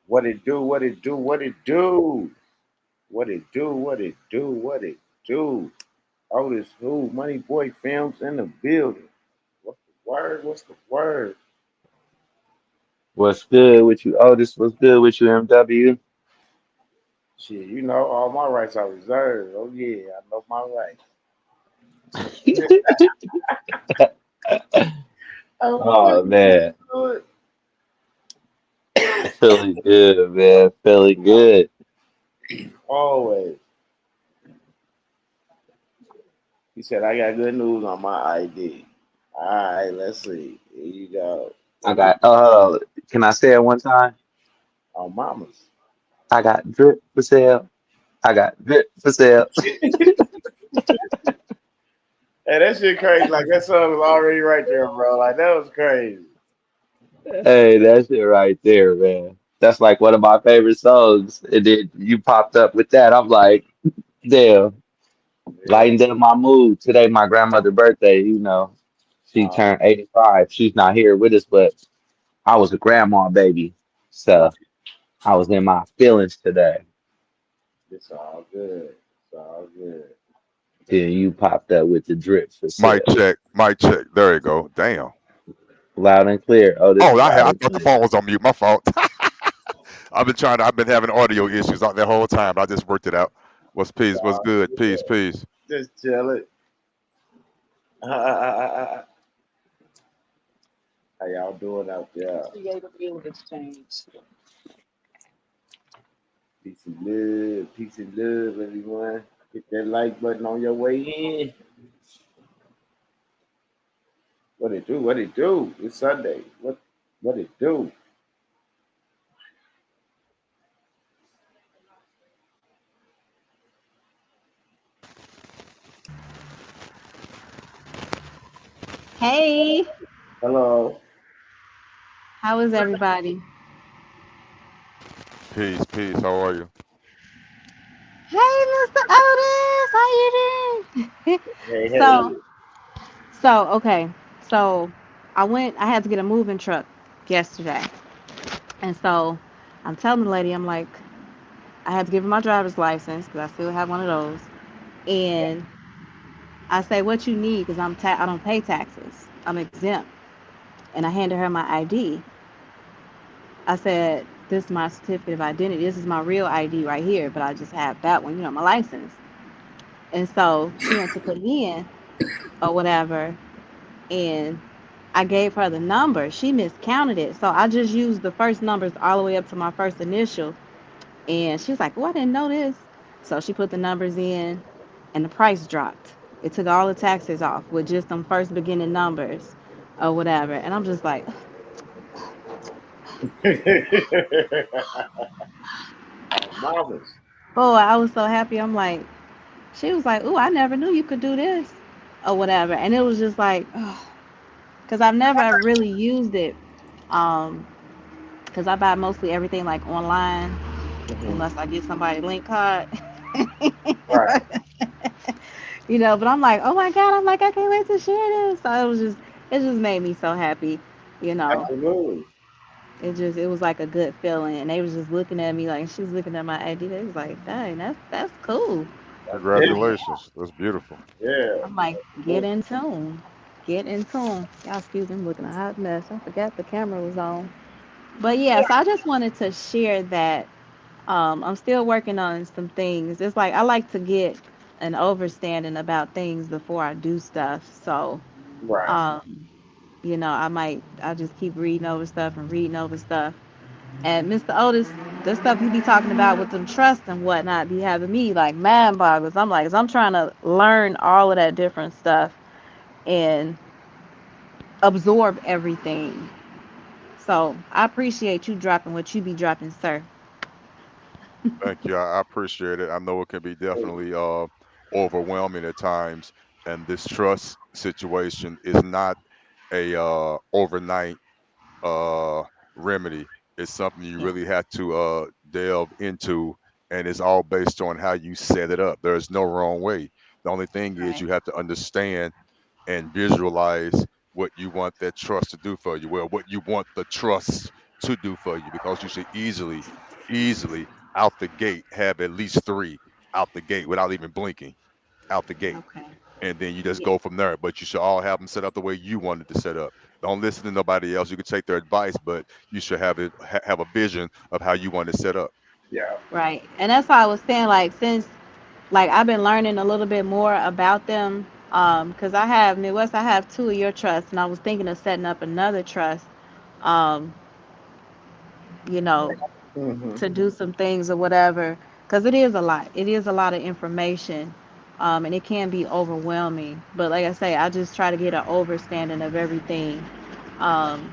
What it do? What it do? What it do? What it do? What it do? What it do? Otis who? Money Boy Films in the building. What's the word? What's the word? What's good with you, Otis? What's good with you, MW? Shit, you know, all my rights are reserved. Oh yeah, I know my rights. Oh Oh man, my God. feeling good, man. Feeling good. Always. He said, I got good news on my ID. All right, let's see. Here you go. I got. Can I say it one time? On mamas. I got drip for sale. I got drip for sale. Hey, that shit crazy. Like that song was already right there, bro. Like that was crazy. Hey, that shit right there, man. That's like one of my favorite songs. And then you popped up with that. I'm like, damn, Yeah. lightened up my mood. Today, my grandmother's birthday. She Uh, turned 85. She's not here with us, but I was a grandma baby. right. So I was in my feelings today. It's all good. It's all good. Then you popped up with the drip for Mic sale. check, mic check. There you go. Damn. Loud and clear. Oh, this Oh, is loud I and thought the clear. phone was on mute. My fault. I've been having audio issues out the whole time. I just worked it out. What's It's peace? What's all good? good. Peace, peace. Just chill it. How y'all doing out there? Peace and love. Peace and love, everyone. Hit that like button on your way in. What it do? What it do? It's Sunday. What it do? Hey, Hello. how is everybody? Peace, peace. How are you? Hey, Mr. Otis, how you doing? Hey, so, hey. okay. So, I had to get a moving truck yesterday. And so, I'm telling the lady, I'm like, I had to give her my driver's license because I still have one of those. And I say, what you need? Because I don't pay taxes. I'm exempt. And I handed her my ID. I said, this is my certificate of identity. This is my real ID right here, but I just have that one, my license. And so she went to put it in or whatever. And I gave her the number. She miscounted it. So I just used the first numbers all the way up to my first initial. And she was like, oh, I didn't know this. So she put the numbers in and the price dropped. It took all the taxes off with just them first beginning numbers or whatever. And I'm just like, Oh, mamas. oh, I was so happy. I'm like, she was like, oh, I never knew you could do this or whatever. And it was just like, because I've never really used it. Um, because I buy mostly everything like online, Mhm. unless I get somebody link card. Right. But I'm like, oh my god, I'm like, I can't wait to share this. So it just made me so happy, you know. Absolutely. It was like a good feeling, and they was just looking at me like she was looking at my ID. They was like, dang, that's cool. That's big. Congratulations. That's beautiful. Yeah. I'm like, get Cool. in tune, get in tune. Y'all excuse me, I'm looking a hot mess. I forgot the camera was on. But yeah, so I just wanted to share that. I'm still working on some things. It's like I like to get an overstanding about things before I do stuff. So, Right. I just keep reading over stuff and reading over stuff. And Mr. Otis, the stuff you be talking about with them trusts and whatnot be having me like mind boggles. I'm like, 'cause I'm trying to learn all of that different stuff and absorb everything. So I appreciate you dropping what you be dropping, sir. Thank you. I appreciate it. I know it can be definitely overwhelming at times, and this trust situation is not a overnight uh remedy. It's something you Yeah. really have to delve into, and it's all based on how you set it up. There's no wrong way. The only thing is Right. you have to understand and visualize what you want that trust to do for you. Well, what you want the trust to do for you, because you should easily out the gate have at least three out the gate without even blinking out the gate. Okay. And then you just Yeah. go from there. But you should all have them set up the way you wanted to set up. Don't listen to nobody else. You can take their advice, but you should have a vision of how you want it set up. Yeah. Right. And that's why I was saying, like, since like I've been learning a little bit more about them, because I have Midwest, I have two of your trusts, and I was thinking of setting up another trust, um, you know, Hmm. to do some things or whatever, because it is a lot. It is a lot of information, and it can be overwhelming. But like I say, I just try to get an overstanding of everything, um,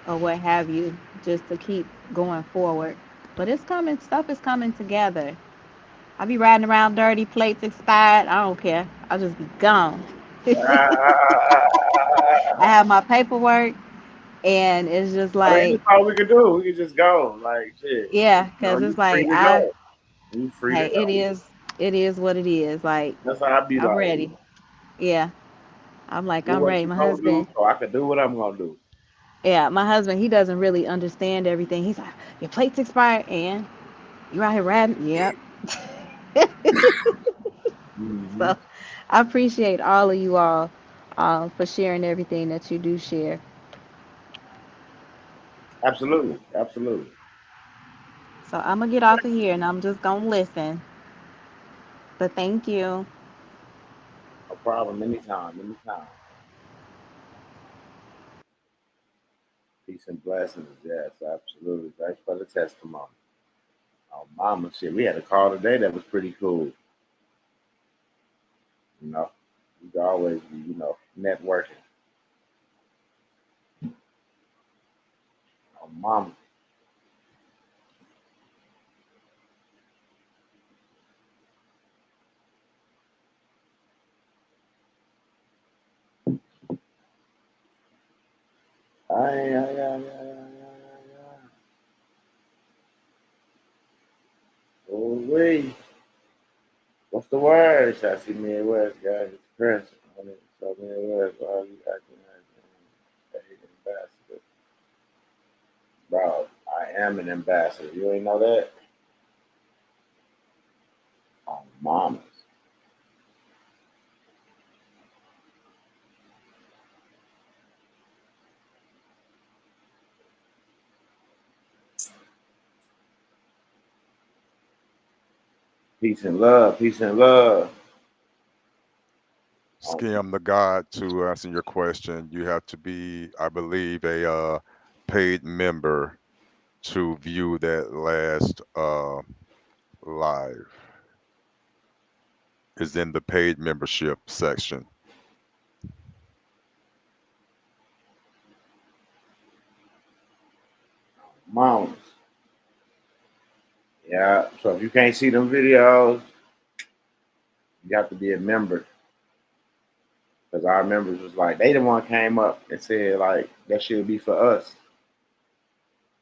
or what have you, just to keep going forward. But it's coming. Stuff is coming together. I be riding around dirty, plates expired. I don't care. I'll just be gone. I have my paperwork, and it's just I mean, like, that's all we could do. We could just go. Like shit. yeah, You know, because you it's free like to go. You free to hey, go. it is what it is. Like, That's how I be I'm like. ready. Yeah, I'm like, Do I'm what ready. you My gonna do, husband, so I can do what I'm gonna do. yeah, my husband, he doesn't really understand everything. He's like, your plates expired, and you out here riding? Yep. Hmm. So, I appreciate all of you all, for sharing everything that you do share. Absolutely, absolutely. So I'm gonna get off of here and I'm just gonna listen. But thank you. No problem. Anytime, anytime. Peace and blessings. Yes, absolutely. Thanks for the testimony. Oh, mama, shit. We had a call today that was pretty cool. You know, we could always be, networking. Oh, mama. Ay, ay, ay, ay, ay, ay, ay. Oh, wait. What's the word? I see Midwest guys. It's Chris. So Midwest, why are you acting like an ambassador? Bro, I am an ambassador. You ain't know that? Oh, mamas. Peace and love. Peace and love. Oh, Scam the God, to answer your question, you have to be, I believe, a paid member to view that last live. Is in the paid membership section. mamas. Yeah. So if you can't see them videos, you have to be a member. Because our members was like, they the one came up and said, like, that should be for us.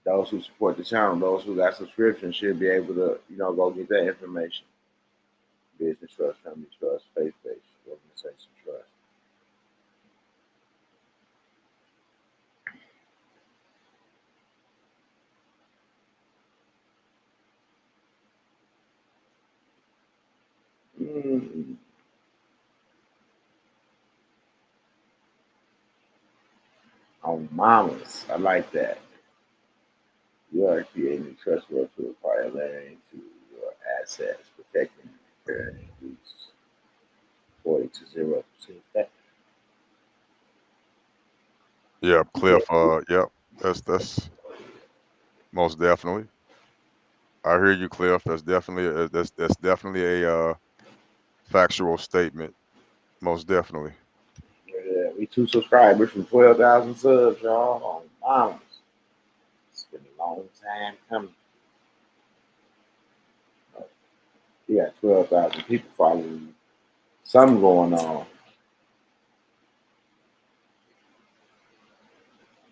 Those who support the channel, those who got subscriptions should be able to, go get that information. Business trust, family trust, faith-based organization trust. Mm. On mamas. I like that. You are creating a trustworthy to acquire land to your assets, protecting and preparing increase 40 to 0%. Yep, Yeah. Cliff. Yep, that's most definitely. I hear you, Cliff. That's definitely a factual statement. Most definitely. Yeah, we two subscribers from 12,000 subs, y'all. On mamas. It's been a long time coming. You got 12,000 people following you. Something going on.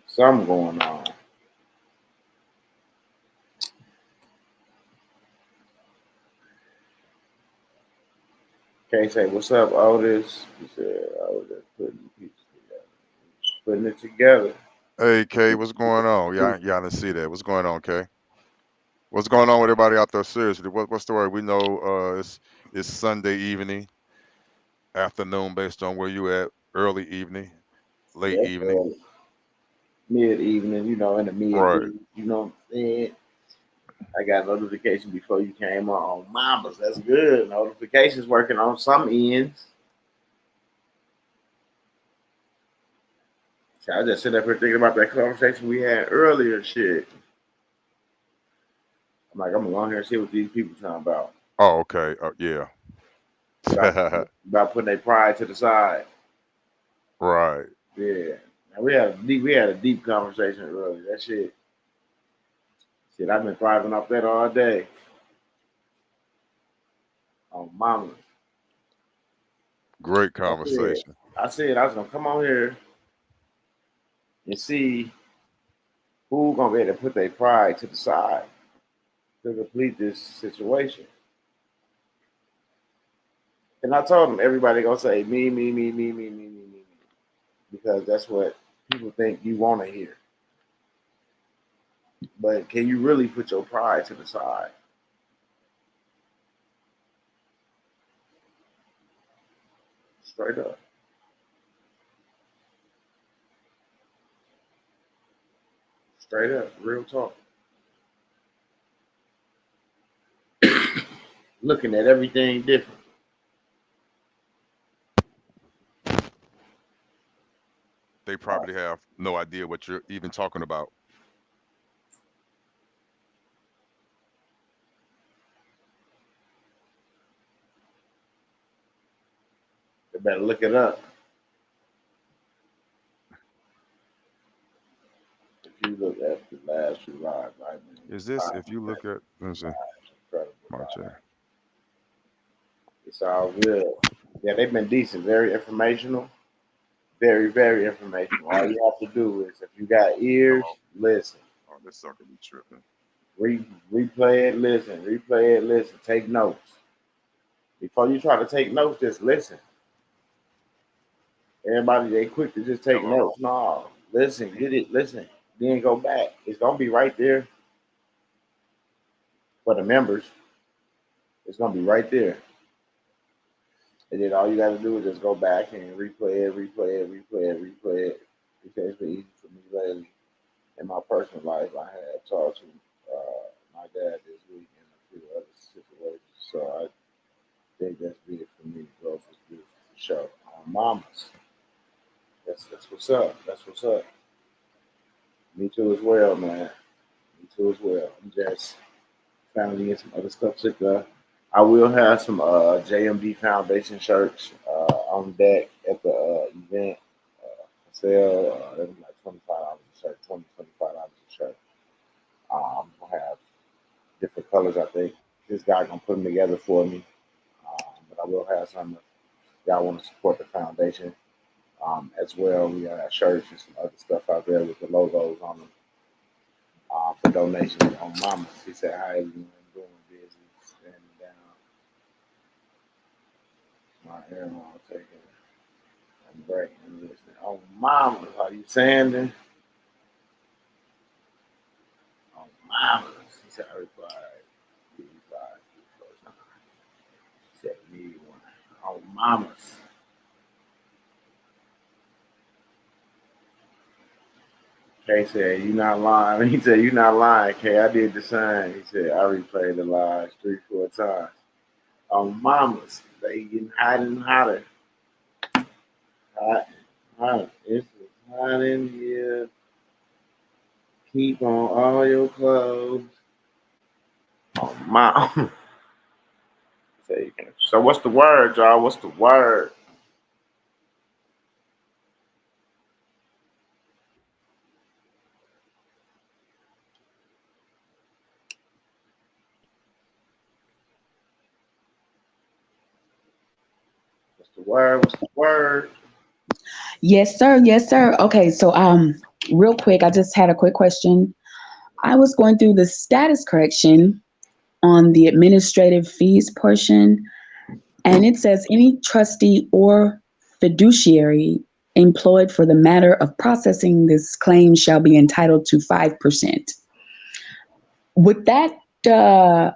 Something going on. Can't say, what's up, Otis? He said, I was just putting pieces together. Putting it together. Hey, Kay, what's going on? Y'all didn't see that. What's going on, Kay? What's going on with everybody out there? Seriously, what's the word? We know it's Sunday evening, afternoon, based on where you at. Early evening, late Yeah, evening. mid evening, in the mid Right. evening, you know what I'm saying? I got notification before you came on. Mamas, that's good. Notifications working on some ends. So I just sit up here thinking about that conversation we had earlier. Shit, I'm like, I'm gonna go here and see what these people talking about. Oh, okay. Yeah. About about putting their pride to the side. Right. Yeah. Now we had a deep conversation earlier. That shit, I've been thriving off that all day. On mama. Great I said, conversation. I said I was gonna come on here and see who gonna be able to put their pride to the side to complete this situation. And I told them everybody gonna say me, me, me, me, me, me, me, me, me, because that's what people think you want to hear. But can you really put your pride to the side? Straight up, straight up, real talk. Looking at everything different. They probably have no idea what you're even talking about. They better look it up. If you look at the last few lives, I've been Is this live, if you look at let me see, incredible my live. chair. It's all good. Yeah, they've been decent, very informational, very, very informational. All you have to do is, if you got ears, Hello? listen. Oh, this sucker be tripping. Replay it, listen. Replay it, listen. Take notes. Before you try to take notes, just listen. Everybody, they quick to just take Hello? notes. No, listen, get it, listen. Then go back. It's gonna be right there for the members. It's gonna be right there. And then all you gotta do is just go back and replay it, replay it, replay it, replay it. Because it's been easy for me lately in my personal life. I had talked to my dad this week and a few other situations. So I think that's big for me. Growth is beautiful for sure. Mamas, that's what's up. That's what's up. Me too as well, man. Me too as well. I'm just finally get some other stuff took up. I will have some JMD Foundation shirts on deck at the event for sale. It was like $25 a shirt, $25 a shirt. Gonna have different colors. I think this guy gonna put them together for me. But I will have some. If y'all want to support the foundation as well. We got shirts and some other stuff out there with the logos on them for donations on Mama. She said, "How you doing? Busy, standing down, my hair on, taking a break and listening." On Mama, are you sanding? On Mama, she said, "I replied, he replied, she said, need one." On Mamas. Kay said, "You not lying." He said, "You not lying, Kay. I did the same." He said, "I replayed the lives 3, 4 times." On Mamas, they getting hotter and hotter. Hot, hot. It's hot in here. Keep on all your clothes. Oh, mom. So what's the word, y'all? What's the word? What's the word? What's the word? Yes, sir. Yes, sir. Okay, so real quick, I just had a quick question. I was going through the status correction on the administrative fees portion, and it says any trustee or fiduciary employed for the matter of processing this claim shall be entitled to 5%. Would that uh,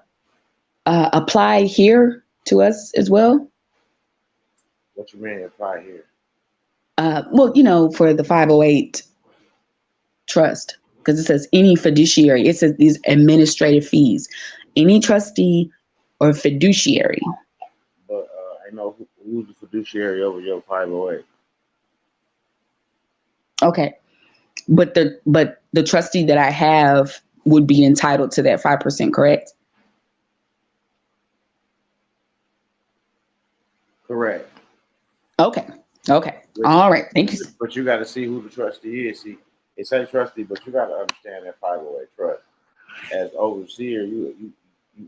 apply here to us as well? What you mean apply here? Well, for the 508 trust, because it says any fiduciary, it says these administrative fees, any trustee or fiduciary. But I know who's the fiduciary over your 508. Okay, but the trustee that I have would be entitled to that 5%, correct? Correct. Okay. Which, All right. Thank you. but you got to see who the trustee is. See, it says trustee, but you got to understand that 508 trust. As overseer, you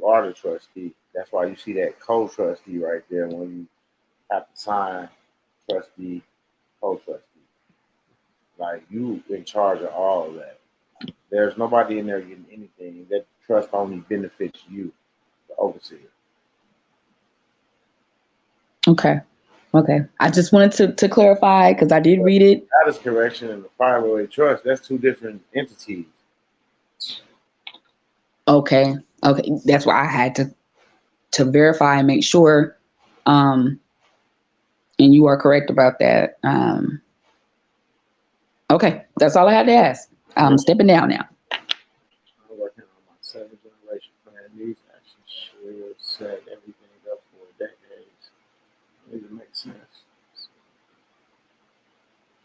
are the trustee. That's why you see that co-trustee right there when you have to sign trustee, co-trustee. Like you in charge of all of that. There's nobody in there getting anything. That trust only benefits you, the overseer. Okay. I just wanted to clarify because I did But read it. that is correction in the 508 trust. That's two different entities. Okay. That's why I had to verify and make sure. And you are correct about that. Okay. That's all I had to ask. I'm stepping down now. I'm working on my seventh generation plan. These actions should set everything up for decades. Does it make sense?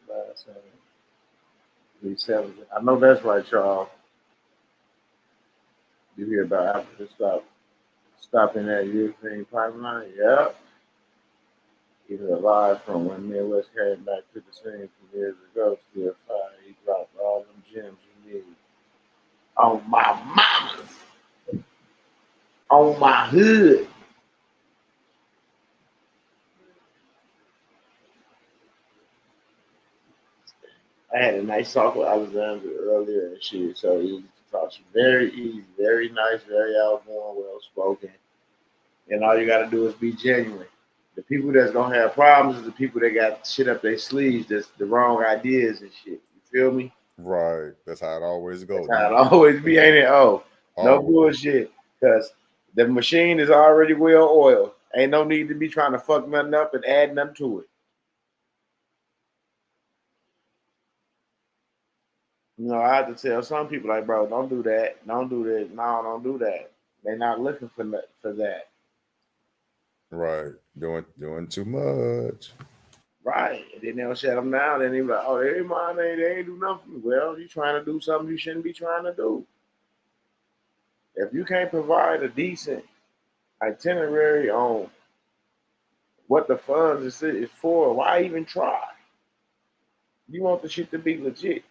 Last seven. These seven. I know that's right, y'all. You hear about after the stopping that European pipeline? Yep. Even alive from when Midwest came back to the scene from years ago, still fire. He dropped all them gems you need. On my mamas. On my hood. I had a nice talk with Alexandra earlier and she was so easy to talk. She's very easy, very nice, very outgoing, well spoken. And all you gotta do is be genuine. The people that's gonna have problems is the people that got shit up their sleeves, that's the wrong ideas and shit. You feel me? Right. That's how it always That's goes. how it always be, ain't it? Oh, no Always. bullshit. Cause the machine is already well oiled. Ain't no need to be trying to fuck nothing up and add nothing to it. I have to tell some people like, bro, don't do that. Don't do this. No, don't do that. They're not looking for that. Right. Doing too much. Right. And then they'll shut them down. Then they be like, oh, they ain't mine. They ain't do nothing. Well, you trying to do something you shouldn't be trying to do. If you can't provide a decent itinerary on what the funds is for, why even try? You want the shit to be legit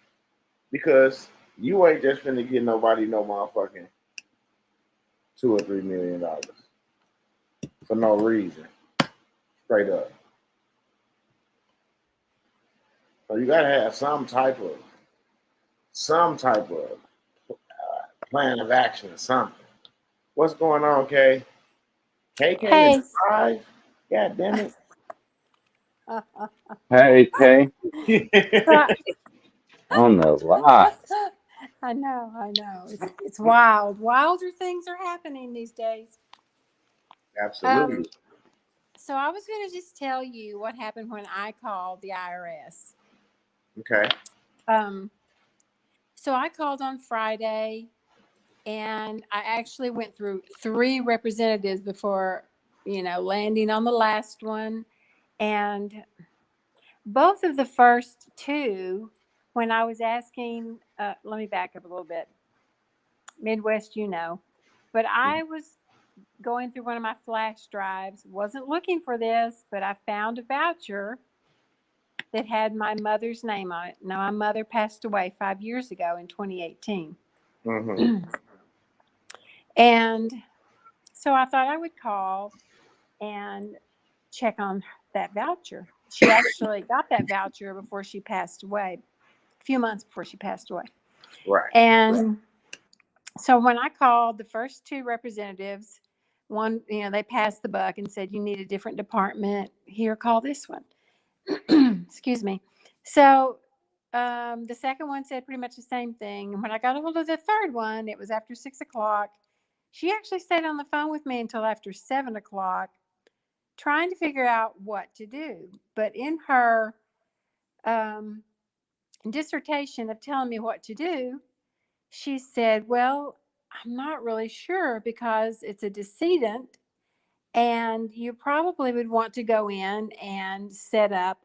because you ain't just finna get nobody no motherfucking $2 or $3 million for no reason, straight up. So you gotta have some type of plan of action or something. What's going on, Kay? Kay came to Hey, drive. God damn Hey, Kay, so on the lot. I know. It's wild. Wilder things are happening these days. it. Um, Absolutely. so I was going to just tell you what happened when I called the IRS. Okay. Um, so I called on Friday, and I actually went through 3 representatives before, landing on the last one. And both of the first two, when I was asking, let me back up a little bit. Midwest, but I was going through one of my flash drives, wasn't looking for this, but I found a voucher that had my mother's name on it. Now, my mother passed away 5 years ago in 2018. Mm-hmm. And so I thought I would call and check on that voucher. She actually got that voucher before she passed away, a few months before she passed away. Right. And so when I called the first 2 representatives, one, they passed the buck and said, you need a different department. Here, call this one. Excuse me. So the second one said pretty much the same thing. And when I got a hold of the third one, it was after 6 o'clock. She actually stayed on the phone with me until after 7 o'clock, trying to figure out what to do. But in her um, dissertation of telling me what to do, she said, well, I'm not really sure because it's a decedent and you probably would want to go in and set up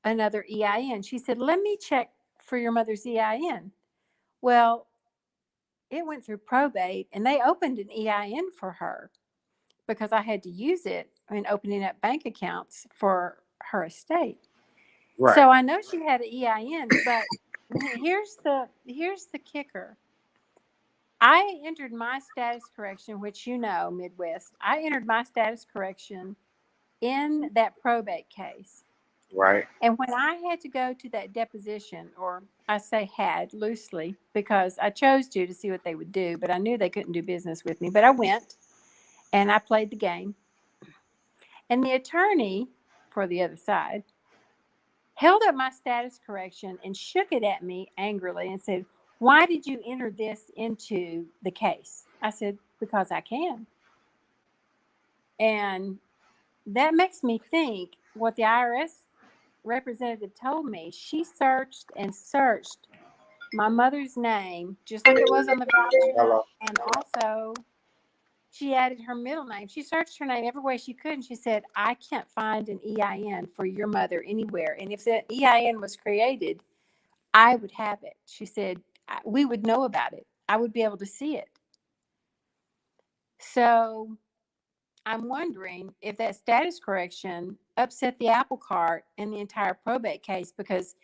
another EIN. She said, let me check for your mother's EIN. Well, it went through probate and they opened an EIN for her because I had to use it in opening up bank accounts for her estate. Right. So I know she had an EIN, but here's the kicker. I entered my status correction, which Midwest. I entered my status correction in that probate case. Right. And when I had to go to that deposition, or I say had loosely because I chose to see what they would do, but I knew they couldn't do business with me. But I went and I played the game. And the attorney for the other side held up my status correction and shook it at me angrily and said, why did you enter this into the case? I said, because I can. And that makes me think what the IRS representative told me. She searched and searched my mother's name, just like it was on the voucher. Hello. And also, she added her middle name. She searched her name every way she could. And she said, I can't find an EIN for your mother anywhere. And if that EIN was created, I would have it. She said, we would know about it. I would be able to see it. So I'm wondering if that status correction upset the apple cart in the entire probate case because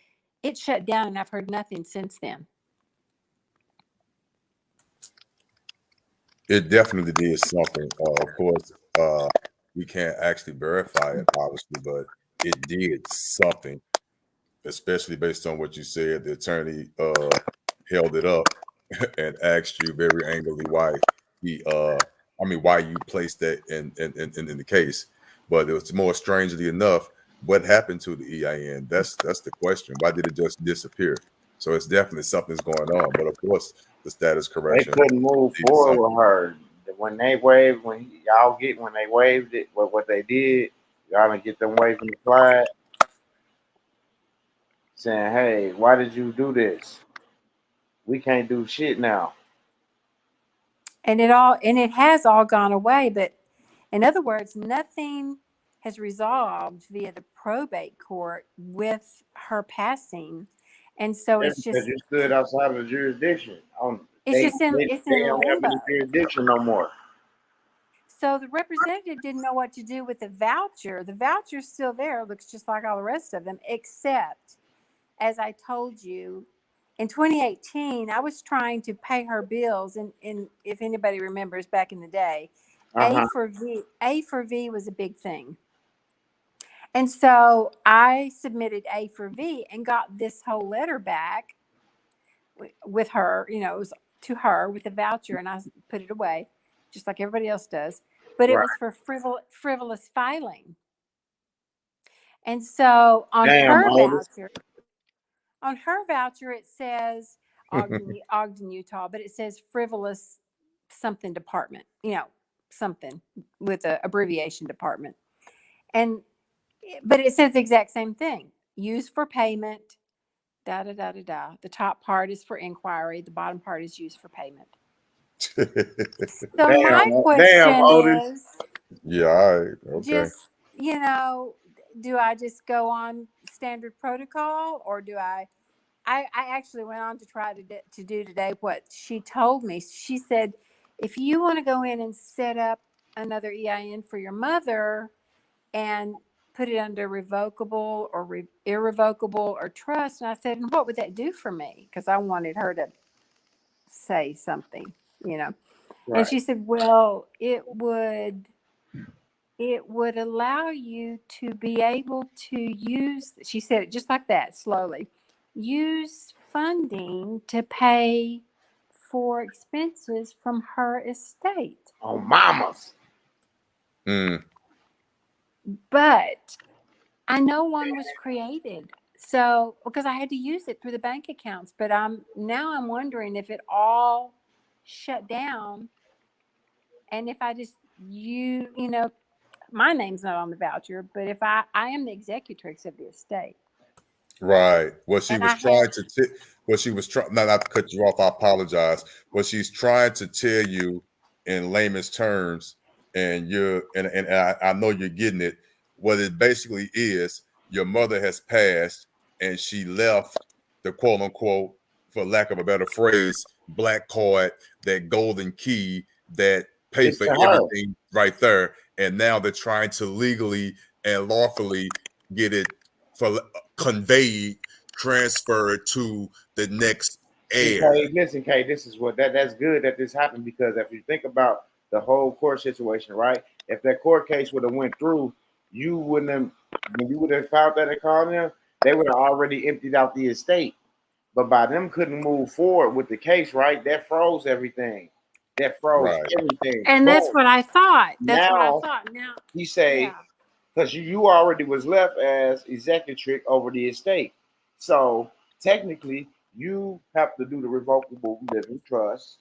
it shut down and I've heard nothing since then. It definitely did something. Of course, we can't actually verify it, obviously, but it did something, especially based on what you said. The attorney held it up and asked you very angrily why why you placed that in the case. But it was more strangely enough, what happened to the EIN? That's the question. Why did it just disappear? So it's definitely something's going on. But of course, the status They correction couldn't move did forward something. with her. When they waved, when they waved it, what they did, y'all didn't get them waving the flag, saying, "Hey, why did you do this? We can't do shit now." And it has all gone away. But in other words, nothing has resolved via the probate court with her passing. And so That's because you stood outside of the jurisdiction. They it's in don't have limbo. any jurisdiction no more. So the representative didn't know what to do with the voucher. The voucher's still there, looks just like all the rest of them, except, as I told you, in 2018, I was trying to pay her bills. And if anybody remembers back in the day, Uh A for V was a big thing. And so I submitted A for V and got this whole letter back with her, it was to her with a voucher, and I put it away just like everybody else does. But it Right. was for frivolous filing. And so Damn, Otis. on her voucher, it says Ogden, Utah, but it says frivolous something department, something with an abbreviation department. But it says the exact same thing. Used for payment, da da da da da. The top part is for inquiry. The bottom part is used for payment. So my Damn, question Otis. is, Yeah, all right, okay. just, do I just go on standard protocol, or do I actually went on to try to do today what she told me. She said, if you want to go in and set up another EIN for your mother and put it under revocable or irrevocable or trust. And I said, and what would that do for me? Because I wanted her to say something, Right. And she said, well, it would allow you to be able to use, she said it just like that, slowly, use funding to pay for expenses from her estate. On mamas. Mm. But I know one was created. So, because I had to use it through the bank accounts, but I'm wondering if it all shut down, and if I just my name's not on the voucher, but if I am the executrix of the estate, Right. What she and was I have. trying to what she was trying not to cut you off, I apologize. What she's trying to tell you in layman's terms, and I know you're getting it. What it basically is, your mother has passed and she left the quote unquote, for lack of a better phrase, black card, that golden key that paid It's for to her. everything right there. And now they're trying to legally and lawfully get it for conveyed, transferred to the next See, heir. Kay, listen, Kay, this is what that's good that this happened because if you think about the whole court situation, right? If that court case would have went through, you wouldn't have when you would have filed that and called them, they would have already emptied out the estate. But by them couldn't move forward with the case, right? That froze everything. That froze Right. everything. And that's Boom. what I thought. That's what I Now thought. Now, he say yeah. because you already was left as executrix over the estate. So technically, you have to do the revocable living trust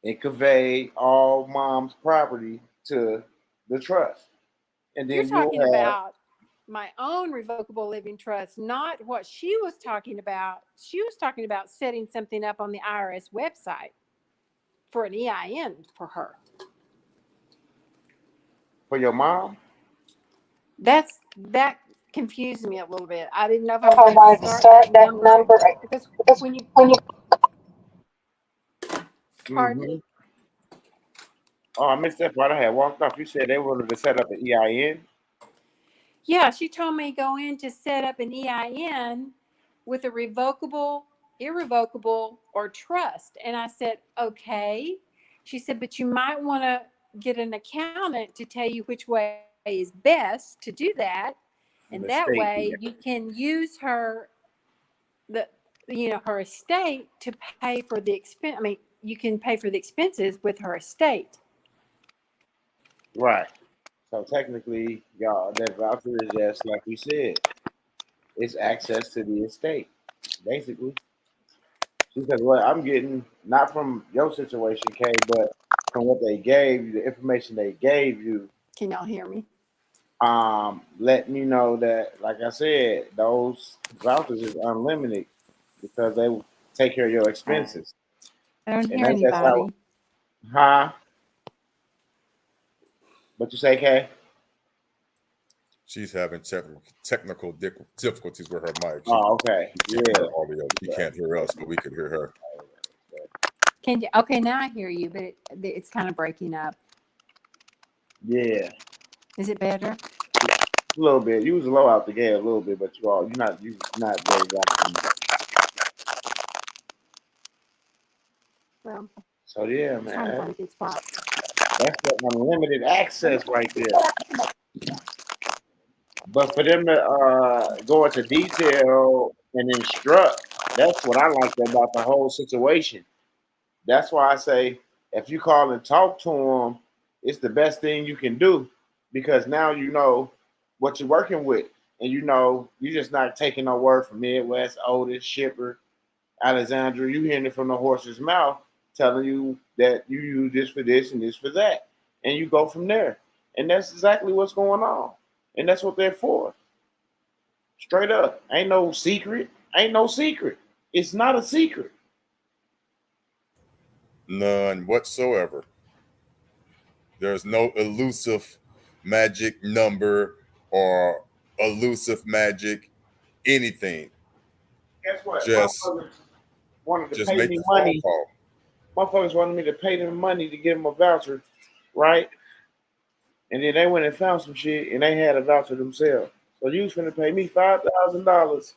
and convey all mom's property to the trust, and You're then you'll talking have about my own revocable living trust, not what she was talking about. She was talking about setting something up on the IRS website for an EIN for her. for your mom. That confused me a little bit. I didn't know if I If I wanted to wanted to start that start that number number, because because when you when you pardon Mm-hmm. me. Oh, I missed that part. I had walked off. You said they wanted to set up an EIN. Yeah, she told me go in to set up an EIN with a revocable, irrevocable, or trust. And I said, okay. She said, but you might want to get an accountant to tell you which way is best to do that. And From the that state. way Yeah. you can use the, her estate to pay for the expense. I mean, you can pay for the expenses with her estate. Right. So technically, y'all, that voucher is just like we said. It's access to the estate, basically. Because what I'm getting, not from your situation, Kay, but from what they gave you, the information they gave you, Can y'all hear me? let me know that, like I said, those vouchers is unlimited because they will take care of your expenses. I don't And hear that's how, anybody. huh? What you say, Kay? She's having technical difficulties with her mic. She Oh, okay. can't hear Yeah. her audio. She can't hear us, but we can hear her. Can you? Okay, now I hear you, but it's kind of breaking up. Yeah. Is it better? A little bit. You was low out the gate a little bit, but you're not very loud. Well, So yeah, I'm trying to man. find a good spot. That's the unlimited access right there. But for them to go into detail and instruct, that's what I like about the whole situation. That's why I say if you call and talk to them, it's the best thing you can do because now you know what you're working with, and you know you're just not taking no word from Midwest, Otis, Shipper, Alexandra. You hearing it from the horse's mouth, telling you that you use this for this and this for that, and you go from there. And that's exactly what's going on, and that's what they're for. Straight up, ain't no secret. Ain't no secret. It's not a secret. None whatsoever. There's no elusive magic number or elusive magic anything. Guess what? Just Motherfuckers wanted to just pay make me the phone money. call. Motherfuckers wanted me to pay them money to give them a voucher, right? And then they went and found some shit and they had a voucher themselves. So you was finna pay me $5,000,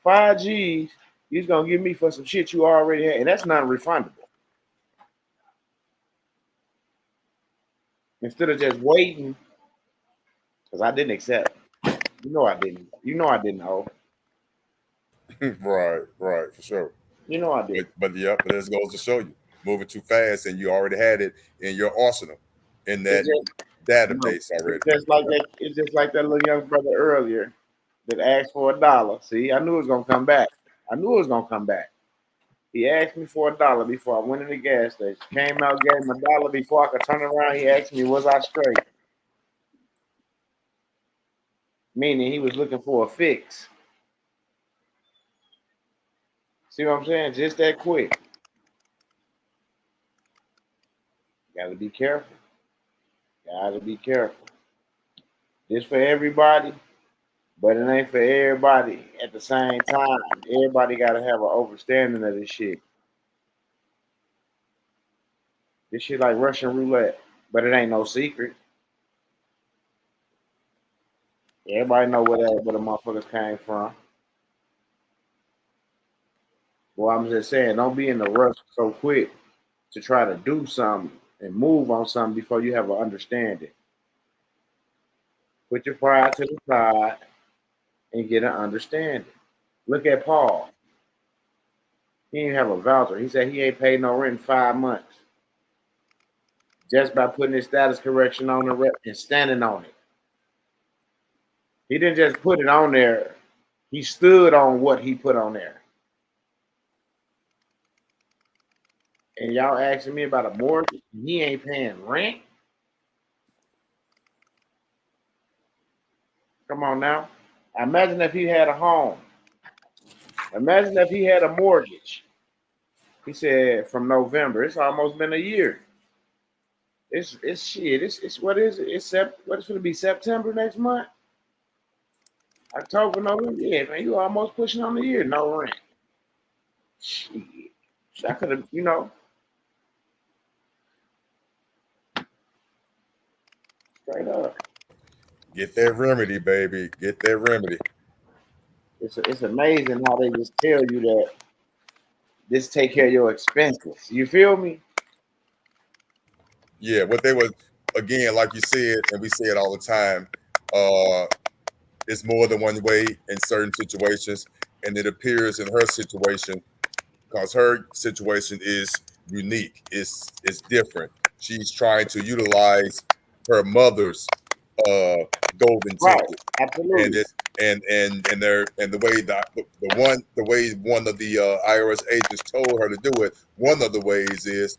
5 G's. You was gonna give me for some shit you already had, and that's non-refundable. Instead of just waiting, because I didn't accept. You know I didn't. You know I didn't owe. Right, for sure. You know I didn't. But this goes to show you, moving too fast, and you already had it in your arsenal, in It's that just no. database already. It's just like that. It's just like that little young brother earlier that asked for $1. See, I knew it was gonna come back. I knew it was gonna come back. He asked me for $1 before I went in the gas station. Came out, gave him $1 before I could turn around. He asked me, was I straight? Meaning he was looking for a fix. See what I'm saying? Just that quick. Gotta be careful. Gotta be careful. This for everybody, but it ain't for everybody at the same time. Everybody gotta have an understanding of this shit. This shit like Russian roulette, but it ain't no secret. Everybody know where the motherfuckers came from. Well, I'm just saying, don't be in the rush so quick to try to do something and move on something before you have an understanding. Put your pride to the side and get an understanding. Look at Paul. He didn't have a voucher. He said he ain't paid no rent in 5 months. Just by putting his status correction on the rep and standing on it. He didn't just put it on there. He stood on what he put on there. And y'all asking me about a mortgage, he ain't paying rent? Come on now. Imagine if he had a home. Imagine if he had a mortgage. He said from November. It's almost been a year. It's shit. It's what is it? It's what it's gonna be September next month? October, November. Yeah, man, you almost pushing on the year. No rent. Shit. I could have, straight up. Get that remedy, baby. Get that remedy. It's amazing how they just tell you that this take care of your expenses. You feel me? Yeah, what they was, again, like you said, and we say it all the time, it's more than one way in certain situations, and it appears in her situation because her situation is unique. It's different. She's trying to utilize her mother's golden Right. ticket, and Absolutely. it and the way the way one of the IRS agents told her to do it. One of the ways is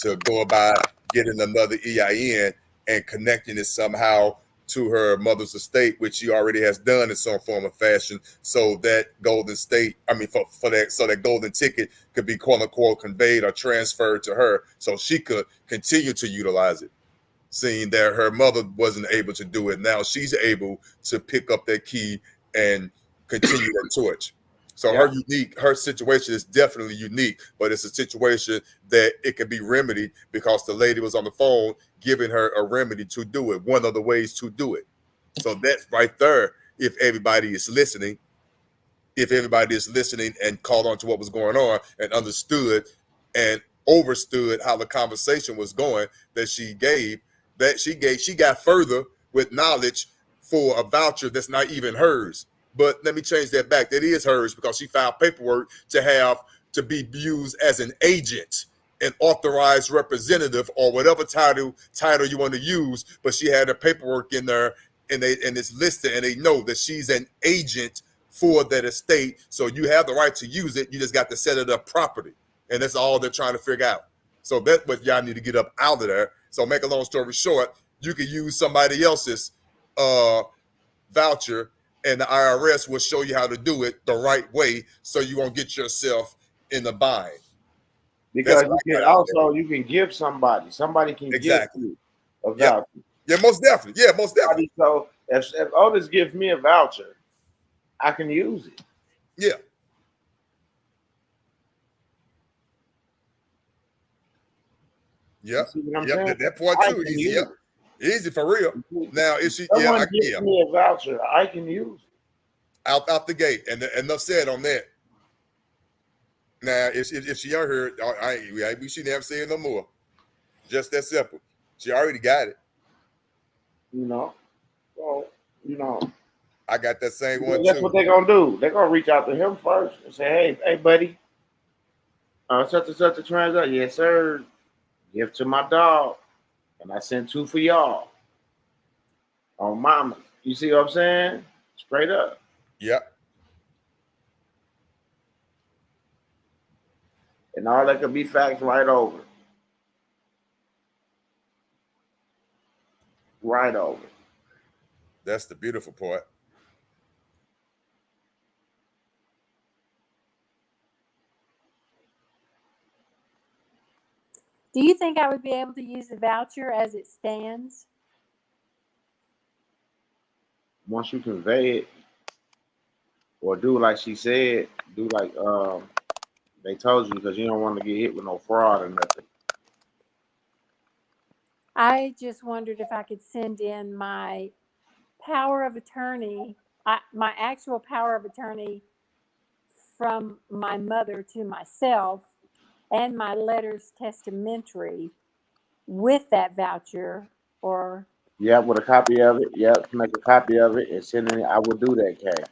to go about getting another EIN and connecting it somehow to her mother's estate, which she already has done in some form of fashion, so that golden state, I mean, for that, so that golden ticket could be quote unquote conveyed or transferred to her, so she could continue to utilize it. Seeing that her mother wasn't able to do it, now she's able to pick up that key and continue that torch. So Yeah. her situation is definitely unique, but it's a situation that it can be remedied because the lady was on the phone giving her a remedy to do it, one of the ways to do it. So that's right there. If everybody is listening, and caught on to what was going on and understood and overstood how the conversation was going, she got further with knowledge for a voucher that's not even hers. But let me change that back. That is hers because she filed paperwork to be used as an agent, an authorized representative, or whatever title you want to use. But she had her paperwork in there, and it's listed, and they know that she's an agent for that estate. So you have the right to use it. You just got to set it up properly, and that's all they're trying to figure out. So that's what y'all need to get up out of there. So make a long story short, you can use somebody else's voucher, and the IRS will show you how to do it the right way, so you won't get yourself in the bind. Because you can give somebody. Somebody can Exactly. give you a Yep. voucher. Yeah, most definitely. Yeah, most definitely. So if Otis gives me a voucher, I can use it. Yeah. Yep. You see what I'm Yep. saying? That part I too. can Easy. use Yep. Easy for real. it. Now, if she, Someone gives me a voucher, I can use it. out the gate, and enough said on that. Now, if she unheard, we should never say it no more. Just that simple. She already got it. So I got that same one that's too. what they're gonna do. They're gonna reach out to him first and say, "Hey, buddy, such and such a transaction, yes, sir. Give to my dog, and I sent 2 for y'all on mama. You see what I'm saying? Straight up. Yep. And all that could be facts right over. Right over. That's the beautiful part. Do you think I would be able to use the voucher as it stands? Once you convey it, or do like she said, do like they told you, because you don't want to get hit with no fraud or nothing. I just wondered if I could send in my power of attorney, my actual power of attorney from my mother to myself, and my letters testamentary with that voucher, or Yep, with a copy of it. Yep, make a copy of it and send it. I would do that, Kay.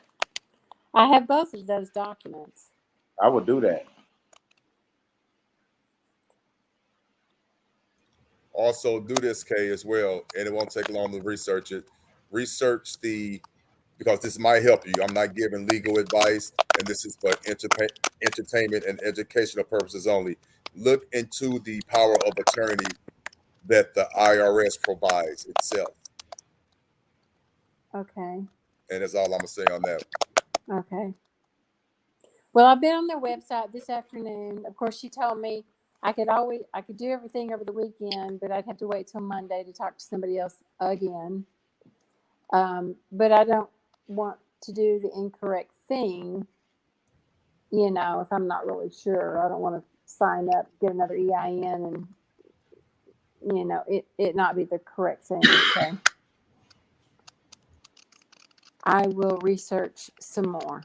I have both of those documents. I would do that. Also, do this, Kay, as well, and it won't take long to research it. Research because this might help you. I'm not giving legal advice, and this is for entertainment and educational purposes only. Look into the power of attorney that the IRS provides itself, Okay. and that's all I'm gonna say on that. Okay. Well, I've been on their website this afternoon. Of course, she told me I could do everything over the weekend, but I'd have to wait till Monday to talk to somebody else again. But I don't want to do the incorrect thing, if I'm not really sure. I don't want to sign up, get another EIN, and it not be the correct thing. So I will research some more.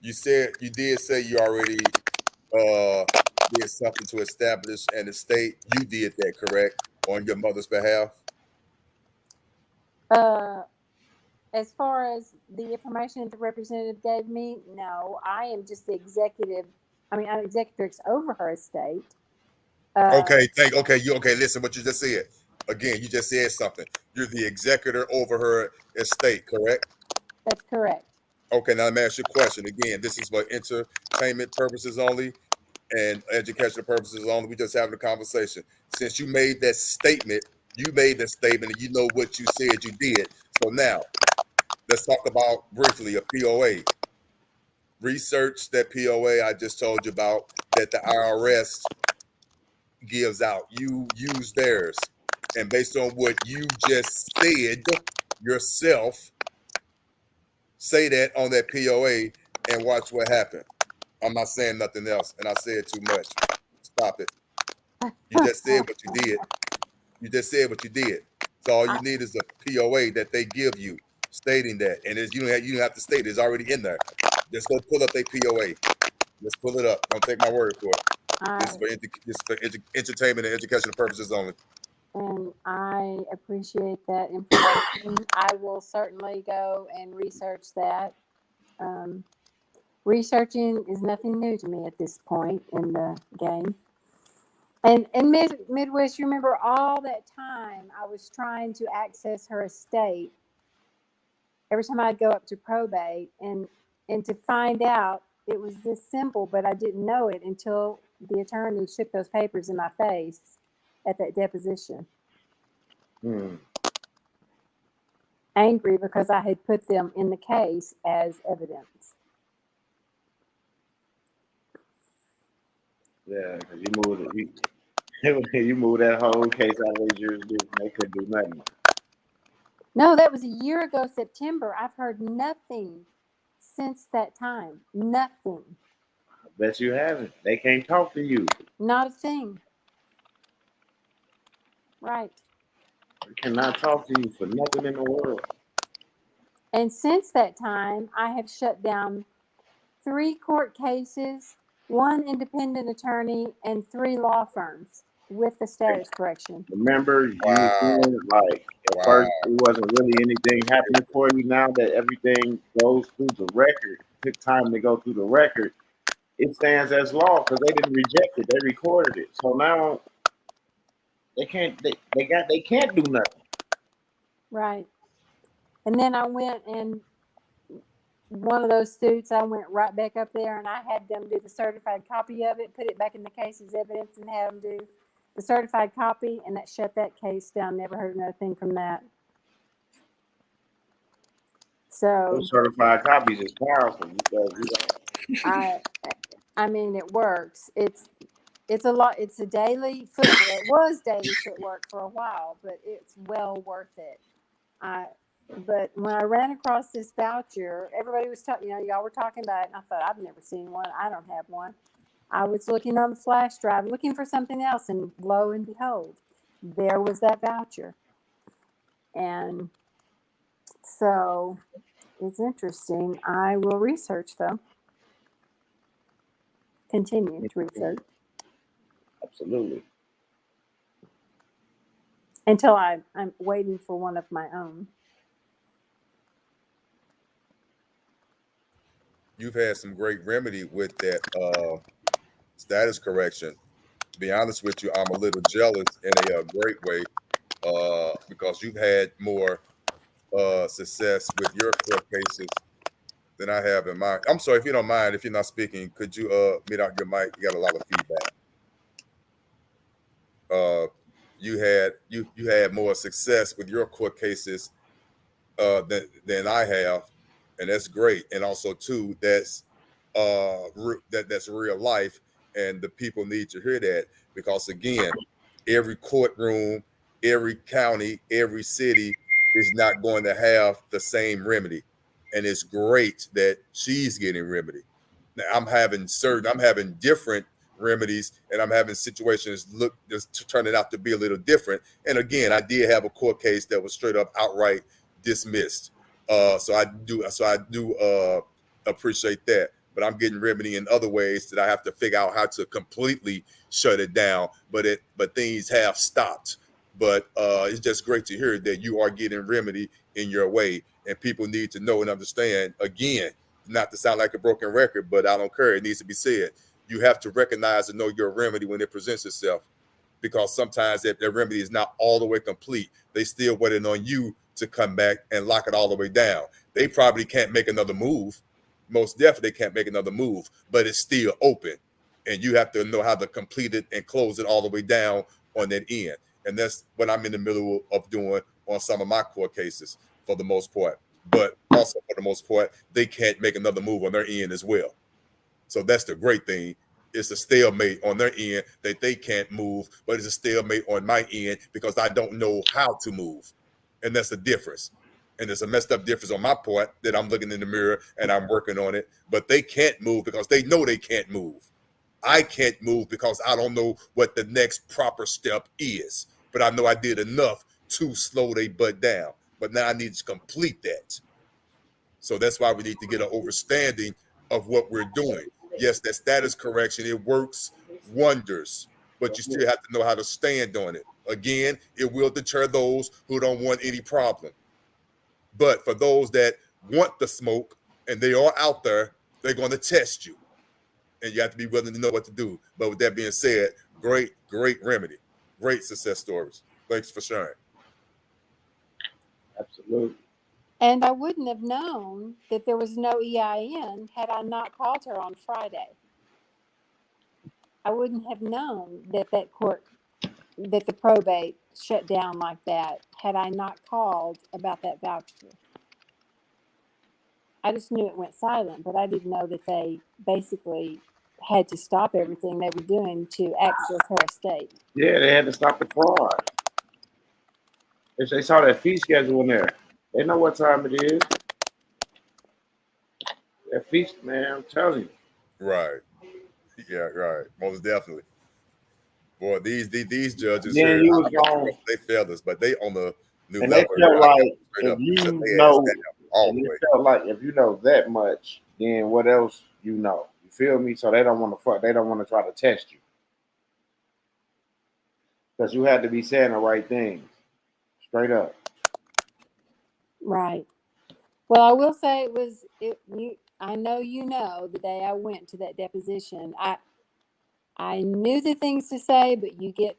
You did say you already did something to establish an estate. You did that, correct, on your mother's behalf? As far as the information that the representative gave me, no, I am just the executive. I'm executrix over her estate. Okay, listen what you just said. Again, you just said something. You're the executor over her estate, correct? That's correct. Okay, now let me ask you a question. Again, this is for entertainment purposes only and educational purposes only. We just having a conversation. Since you made that statement, and you know what you said you did. So now, let's talk about briefly a POA. Research that POA I just told you about that the IRS gives out. You use theirs. And based on what you just said yourself, say that on that POA and watch what happened. I'm not saying nothing else, and I said too much. Stop it. You just said what you did. You just said what you did. So all you need is a POA that they give you, stating that, and you don't have to state it. It's already in there. Just go pull up their POA. Just pull it up. Don't take my word for it. This is for entertainment and educational purposes only. And I appreciate that information. I will certainly go and research that. Researching is nothing new to me at this point in the game. And Midwest, you remember all that time I was trying to access her estate. Every time I'd go up to probate, and to find out it was this simple, but I didn't know it until the attorney shook those papers in my face at that deposition. Angry because I had put them in the case as evidence. Yeah, because you moved that whole case out of their jurisdiction. They couldn't do nothing. No, that was a year ago, September. I've heard nothing since that time. Nothing. I bet you haven't. They can't talk to you. Not a thing. Right. They cannot talk to you for nothing in the world. And since that time, I have shut down 3 court cases, 1 independent attorney, and 3 law firms with the status correction. Remember, you feeling like at first it wasn't really anything happening for you. Now that everything goes through the record, took time to go through the record, it stands as law because they didn't reject it; they recorded it. So now they can't. They can't do nothing. Right. And then I went and one of those suits, I went right back up there and I had them do the certified copy of it, put it back in the case as evidence, and have them do the certified copy, and that shut that case down. Never heard another thing from that. So Those certified copies is powerful because I mean, it works. It's a lot. It's a daily footwork. It was daily footwork for a while, but it's well worth it. But when I ran across this voucher, everybody was talking. Y'all were talking about it, and I thought, I've never seen one. I don't have one. I was looking on the flash drive, looking for something else, and lo and behold, there was that voucher. And so it's interesting. I will research, though. Continue to research absolutely. until I'm waiting for one of my own. You've had some great remedy with that status correction. To be honest with you, I'm a little jealous in a great way because you've had more success with your court cases than I have in mine. I'm sorry if you don't mind, if you're not speaking, could you mute out your mic? You got a lot of feedback. You had more success with your court cases than I have, and that's great. And also too, that's that's real life, and the people need to hear that because again, every courtroom, every county, every city is not going to have the same remedy, and it's great that she's getting remedy. Now, I'm having different remedies, and I'm having situations look just turning out to be a little different. And again, I did have a court case that was straight up outright dismissed. So I do appreciate that. But I'm getting remedy in other ways that I have to figure out how to completely shut it down. But things have stopped. But it's just great to hear that you are getting remedy in your way, and people need to know and understand. Again, not to sound like a broken record, but I don't care. It needs to be said. You have to recognize and know your remedy when it presents itself, because sometimes that remedy is not all the way complete. They still waiting on you to come back and lock it all the way down. They probably can't make another move. Most definitely can't make another move, but it's still open. And you have to know how to complete it and close it all the way down on that end. And that's what I'm in the middle of doing on some of my court cases for the most part. But also for the most part, they can't make another move on their end as well. So that's the great thing. It's a stalemate on their end that they can't move, but it's a stalemate on my end because I don't know how to move. And that's the difference. And it's a messed up difference on my part that I'm looking in the mirror and I'm working on it. But they can't move because they know they can't move. I can't move because I don't know what the next proper step is. But I know I did enough to slow their butt down. But now I need to complete that. So that's why we need to get an understanding of what we're doing. Yes, that status correction, it works wonders, but you still have to know how to stand on it. Again, it will deter those who don't want any problem. But for those that want the smoke and they are out there, they're going to test you. And you have to be willing to know what to do. But with that being said, great remedy. Great success stories. Thanks for sharing. Absolutely. And I wouldn't have known that there was no EIN had I not called her on Friday. I wouldn't have known that that the probate shut down like that had I not called about that voucher. I just knew it went silent, but I didn't know that they basically had to stop everything they were doing to access her estate. Yeah, they had to stop the fraud. If they saw that fee schedule in there, they know what time it is. That fee, man, I'm telling you. Right. Yeah, right. Most definitely. Boy, these judges Then here, you I was don't know going, if they failed us, but they on the new and they level here. felt I got like straight if up you shut their ass know, down all and the it way. felt like if you know that much, then what else you know? You feel me? So they don't want to fuck. They don't want to try to test you because you had to be saying the right things, straight up. Right. Well, I will say I know the day I went to that deposition, I knew the things to say, but you get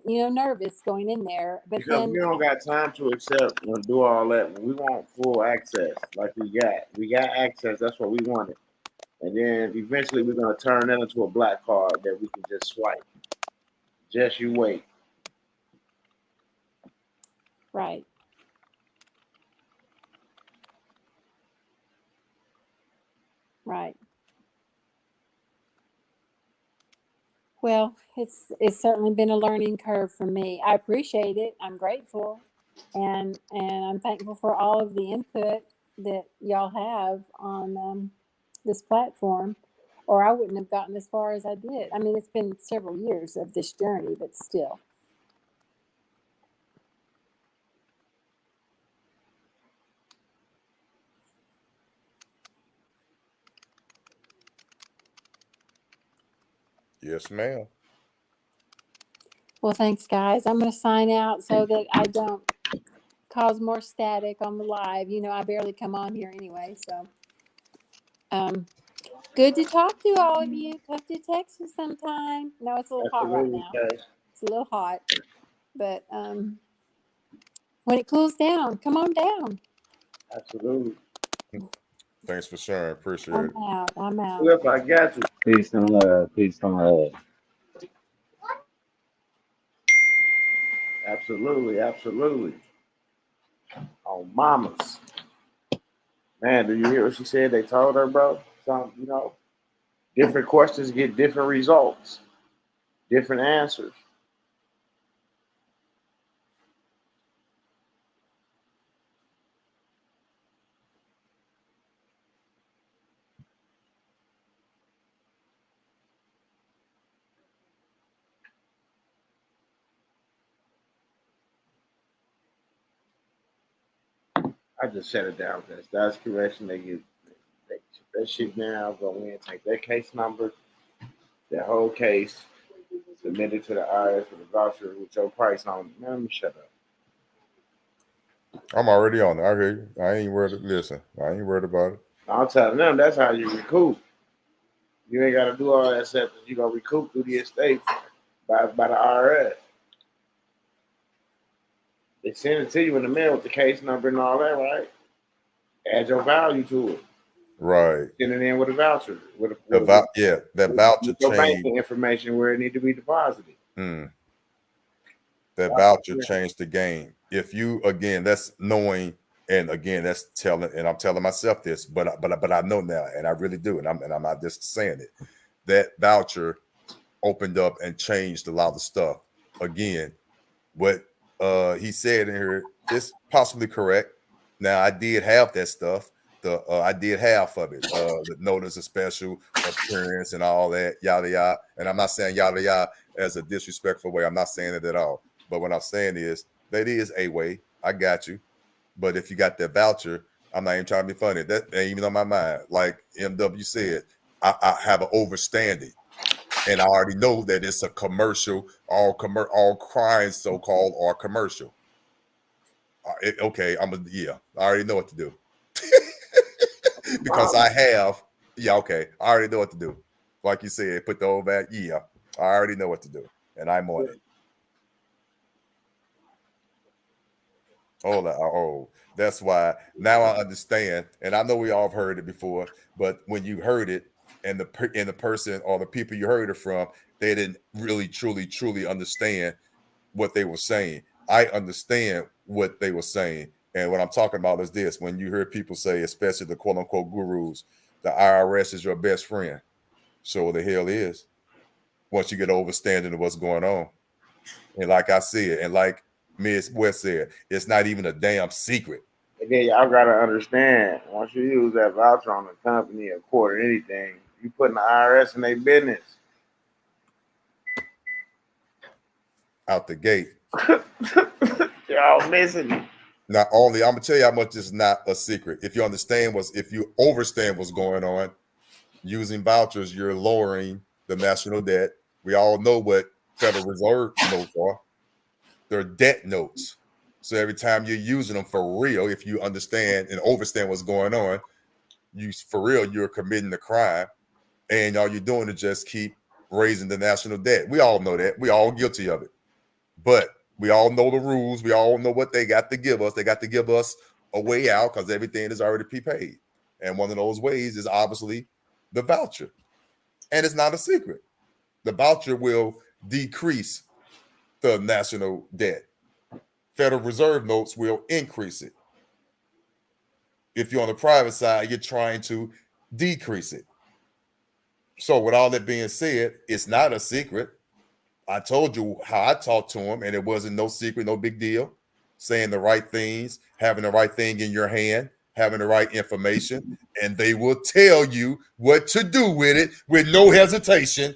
nervous going in there. But Because then, we don't got time to accept and do all that. We want full access, like we got. We got access. That's what we wanted. And then eventually we're gonna turn that into a black card that we can just swipe. Just you wait. right. Right. Well, it's certainly been a learning curve for me. I appreciate it. I'm grateful, and I'm thankful for all of the input that y'all have on this platform, or I wouldn't have gotten as far as I did. I mean, it's been several years of this journey, but still. Yes, ma'am. Well, thanks, guys. I'm going to sign out so that I don't cause more static on the live. I barely come on here anyway, so. Good to talk to all of you. Come to Texas sometime. No, it's a little hot right Absolutely, now. guys. It's a little hot, but when it cools down, come on down. Absolutely. Thanks for sharing. Appreciate I'm it. out. I'm out. Yep, I got you. Peace and love. Peace and love. Absolutely, absolutely. Oh, mamas. Man, do you hear what she said? They told her, bro. Some, different questions get different results, different answers. I just shut it down because that's correction. They that shit down, go in, take their case number, their whole case, submit it to the IRS with a voucher with your price on it. Man, let me shut up. I'm already on it. I hear you. I ain't worried. Listen, I ain't worried about it. I'm telling them that's how you recoup. You ain't got to do all that stuff. You gonna recoup through the estate by the IRS. They send it to you in the mail with the case number and all that, right? Add your value to it. Right. Send it in with a voucher, That voucher with your change. banking information where it need to be deposited. That voucher changed the game. If you again, that's knowing, and again, that's telling, and I'm telling myself this, but I know now, and I really do, and I'm not just saying it. That voucher opened up and changed a lot of stuff. Again, what he said in here is possibly correct. Now, I did have that stuff. I did half of it. The notice of special appearance and all that, yada yada. And I'm not saying yada yada as a disrespectful way. I'm not saying it at all. But what I'm saying is that is a way. I got you. But if you got that voucher, I'm not even trying to be funny. That ain't even on my mind. Like MW said, I have an overstanding. And I already know that it's a commercial. All crimes, so called, are commercial. Okay, I already know what to do. Because I have, okay, I already know what to do. Like you said, put the old back, I already know what to do, and I'm on it. That's why now I understand, and I know we all have heard it before, but when you heard it, and the person or the people you heard it from, they didn't really, truly understand what they were saying. I understand what they were saying. And what I'm talking about is this: when you hear people say, especially the quote unquote gurus, the IRS is your best friend. So the hell is, once you get overstanding of what's going on. And like I said, and like Ms. West said, it's not even a damn secret. Again, y'all gotta understand, once you use that voucher on a company, a court, or anything, you putting the IRS in their business. Out the gate. Y'all missing it. Not only, I'm gonna tell you how much it's not a secret. If you overstand what's going on, using vouchers, you're lowering the national debt. We all know what Federal Reserve notes are. They're debt notes. So every time you're using them for real, if you understand and overstand what's going on, you're committing a crime, and all you're doing is just keep raising the national debt. We all know that. We all guilty of it. But we all know the rules. We all know what they got to give us. They got to give us a way out because everything is already prepaid. And one of those ways is obviously the voucher. And it's not a secret. The voucher will decrease the national debt. Federal Reserve notes will increase it. If you're on the private side, you're trying to decrease it. So, with all that being said, it's not a secret. I told you how I talked to him, and it wasn't no secret, no big deal. Saying the right things, having the right thing in your hand, having the right information, and they will tell you what to do with it with no hesitation.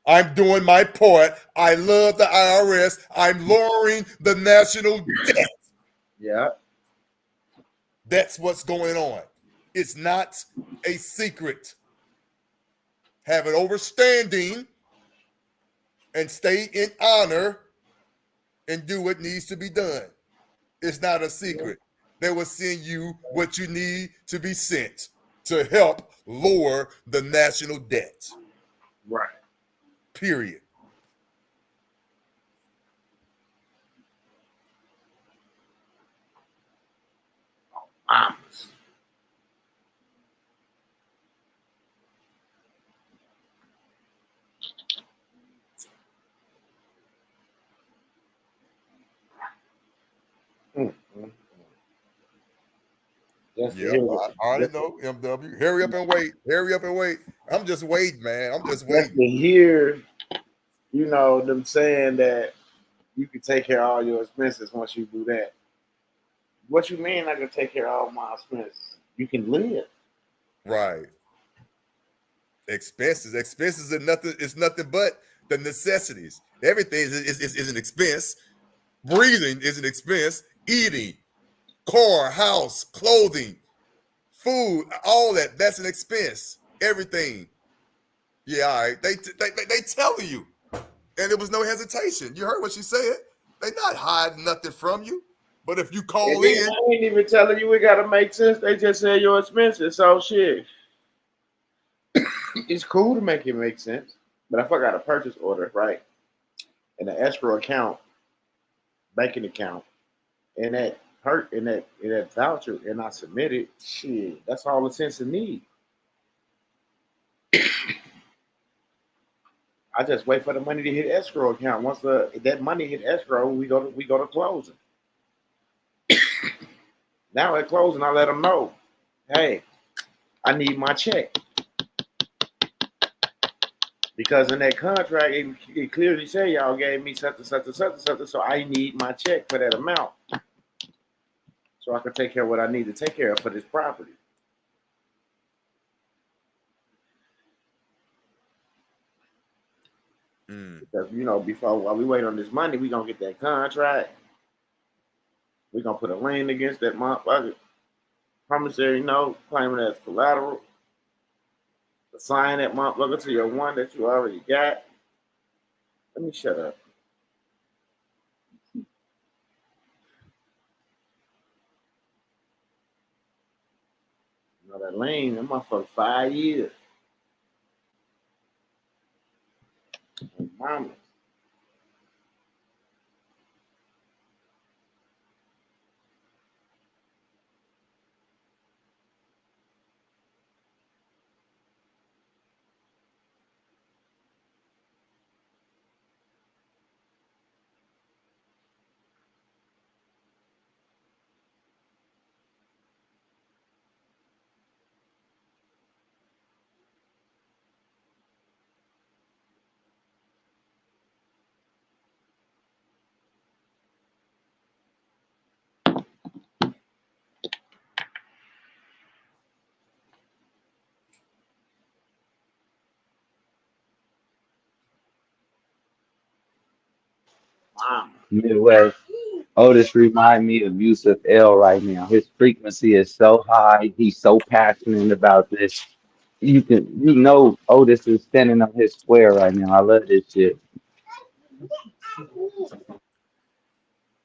I'm doing my part. I love the IRS. I'm lowering the national debt. Yeah. That's what's going on. It's not a secret. Have an overstanding and stay in honor and do what needs to be done. It's not a secret. They will send you what you need to be sent to help lower the national debt. Right. Period. Mamas. Mm, mm, mm. Just to Yeah, hear I already just, know. MW. Hurry up and wait. Hurry up and wait. I'm just waiting, man. I'm just just waiting. to hear, them saying that you can take care of all your expenses once you do that. What you mean I can take care of all my expenses? You can live. Right. Expenses. Expenses are nothing. It's nothing but the necessities. Everything is an expense. Breathing is an expense. Eating, car, house, clothing, food, all that's an expense. Everything. Yeah, all right. They telling you, and there was no hesitation. You heard what she said. They not hiding nothing from you. But if you And call then in, I ain't even telling you it gotta make sense. They just say your expenses. So shit. It's cool to make it make sense. But if I got a purchase order, right? And an escrow account, banking account, and that in that voucher and I submit it, shit, that's all the sense of need. I just wait for the money to hit escrow account. Once that money hit escrow, we go to closing. Now at closing, I let them know, hey, I need my check because in that contract it clearly say y'all gave me such and such and such and such, so I need my check for that amount so I can take care of what I need to take care of for this property. Because before while we wait on this money, we gonna get that contract. We gonna put a lien against that motherfucker. Promissory note, claiming that's collateral. Assign that motherfucker to your one that you already got. Let me shut up. That lien, that motherfucker 5 years. Mama. Mama. Midwest. Otis remind me of Yusuf L right now. His frequency is so high. He's so passionate about this. Otis is standing on his square right now. I love this shit.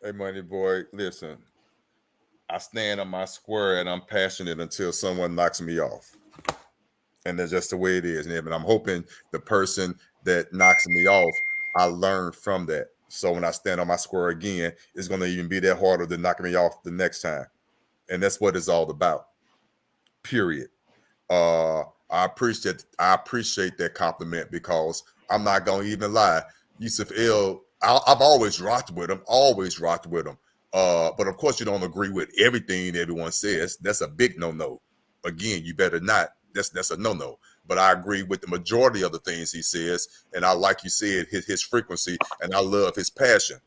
hey, money boy, listen. I stand on my square and I'm passionate until someone knocks me off. And that's just the way it is. And I'm hoping the person that knocks me off, I learn from that. So when I stand on my square again, it's going to even be that harder than knocking me off the next time. And that's what it's all about. Period. I appreciate that compliment, because I'm not gonna even lie. Yusuf L, I've always rocked with him, but of course you don't agree with everything everyone says. That's a big no-no. Again, you better not. That's a no-no. But I agree with the majority of the things he says, and I, like you said, his frequency, and I love his passion.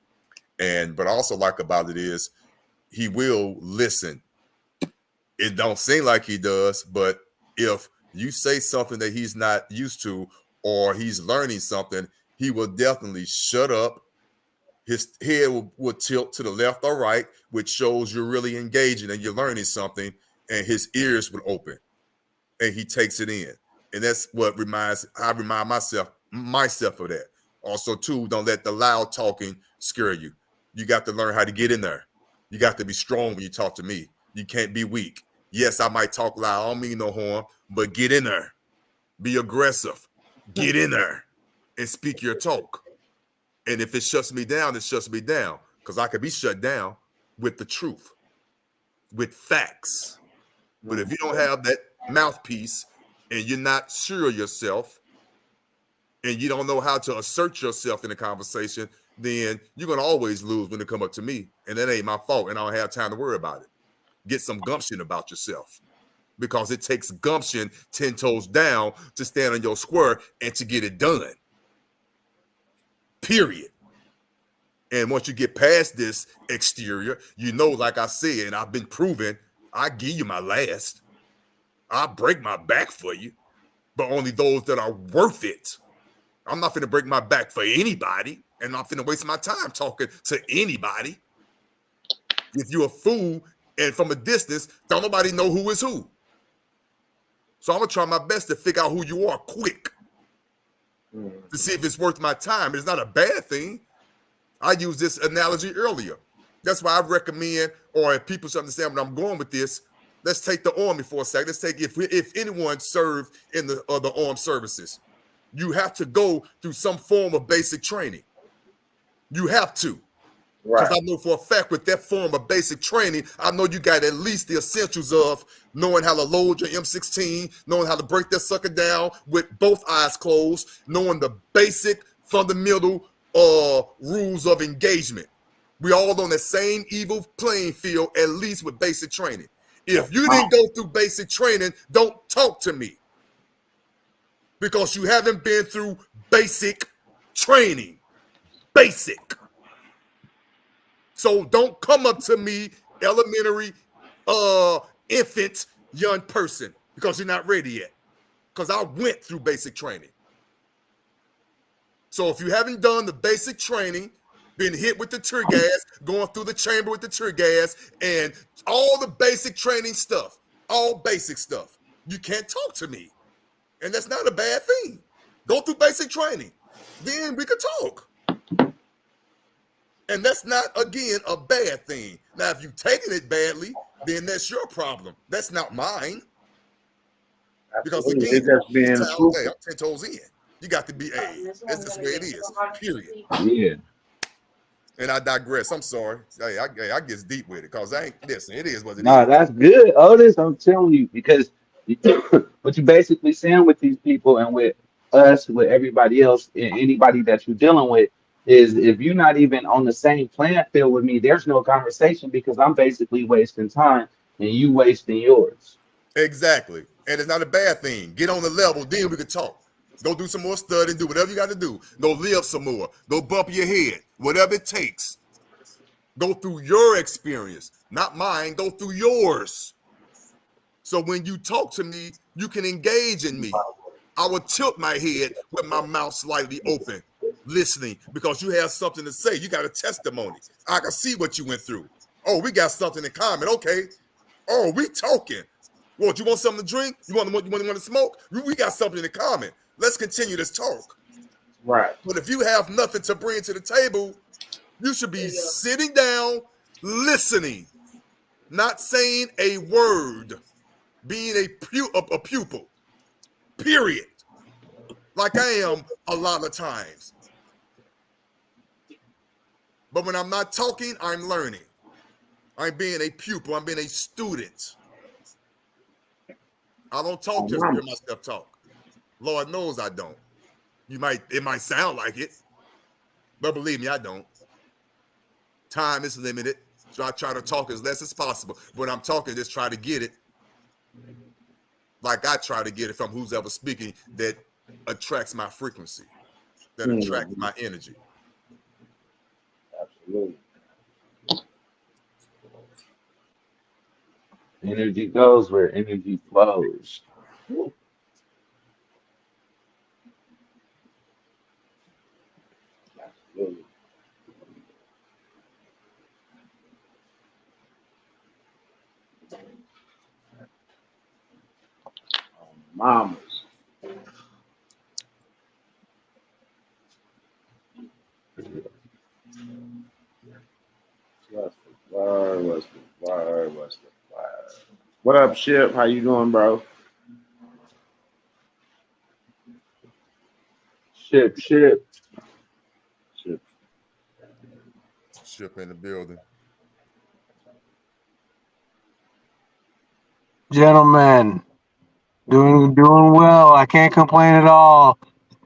But I also like about it is he will listen. It don't seem like he does, but if you say something that he's not used to, or he's learning something, he will definitely shut up. His head will tilt to the left or right, which shows you're really engaging and you're learning something, and his ears will open and he takes it in. And that's what I remind myself of that. Also, too, don't let the loud talking scare you. You got to learn how to get in there. You got to be strong when you talk to me. You can't be weak. Yes, I might talk loud. I don't mean no harm, but get in there. Be aggressive. Get in there and speak your talk. And if it shuts me down, it shuts me down, because I could be shut down with the truth, with facts. But if you don't have that mouthpiece and you're not sure of yourself and you don't know how to assert yourself in a conversation, then you're going to always lose when it come up to me. And that ain't my fault, and I don't have time to worry about it. Get some gumption about yourself, because it takes gumption 10 toes down to stand on your square and to get it done. Period. And once you get past this exterior, you know, like I said, and I've been proven, I give you my last. I break my back for you, but only those that are worth it. I'm not finna break my back for anybody, and I'm not finna waste my time talking to anybody. If you're a fool and from a distance, don't nobody know who is who. So I'm gonna try my best to figure out who you are quick to see if it's worth my time. It's not a bad thing. I used this analogy earlier. That's why I recommend, or if people should understand what I'm going with this, let's take the Army for a second. Let's take, if anyone served in the armed services, you have to go through some form of basic training. You have to. Because I know for a fact with that form of basic training, I know you got at least the essentials of knowing how to load your M16, knowing how to break that sucker down with both eyes closed, knowing the basic fundamental rules of engagement. We all on the same evil playing field, at least with basic training. If you didn't go through basic training, don't talk to me, because you haven't been through basic training. Basic. So don't come up to me, elementary, infant, young person, because you're not ready yet. Because I went through basic training. So if you haven't done the basic training, been hit with the tear gas, going through the chamber with the tear gas, and all the basic training stuff, all basic stuff, you can't talk to me. And that's not a bad thing. Go through basic training. Then we could talk. And that's not, again, a bad thing. Now, if you've taken it badly, then that's your problem. That's not mine. Because, again, it's just being I'm truthful. 10 toes in. You got to be, that's just the way it is, period. Yeah. And I digress. I'm sorry. Hey, I get deep with it, because I ain't, listen, it is what it No, is. that's good, Otis. I'm telling you, because what you basically saying with these people and with us, with everybody else, and anybody that you're dealing with, is if you're not even on the same playing field with me, there's no conversation, because I'm basically wasting time and you wasting yours. Exactly. And it's not a bad thing. Get on the level, then we can talk. Go do some more studying, do whatever you got to do. Go live some more. Go bump your head, whatever it takes. Go through your experience, not mine. Go through yours. So when you talk to me, you can engage in me. I will tilt my head with my mouth slightly open, listening, because you have something to say. You got a testimony. I can see what you went through. Oh, we got something in common. Okay. Oh, we talking. What, you want something to drink? You want to smoke? We got something in common. Let's continue this talk. Right. But if you have nothing to bring to the table, you should be sitting down, listening, not saying a word, being a pupil, period. Like I am a lot of times. But when I'm not talking, I'm learning. I'm being a pupil. I'm being a student. I don't talk just to hear myself talk. Lord knows I don't. It might sound like it, but believe me, I don't. Time is limited, so I try to talk as less as possible. When I'm talking, just try to get it like I try to get it from who's ever speaking that attracts my frequency, that attracts my energy. Absolutely. Energy goes where energy flows. Absolutely. Mamas. What's the word? What's the word? What's the word? What up, Ship? How you doing, bro? Ship, ship. Ship. Ship in the building. Gentlemen, doing well. I can't complain at all.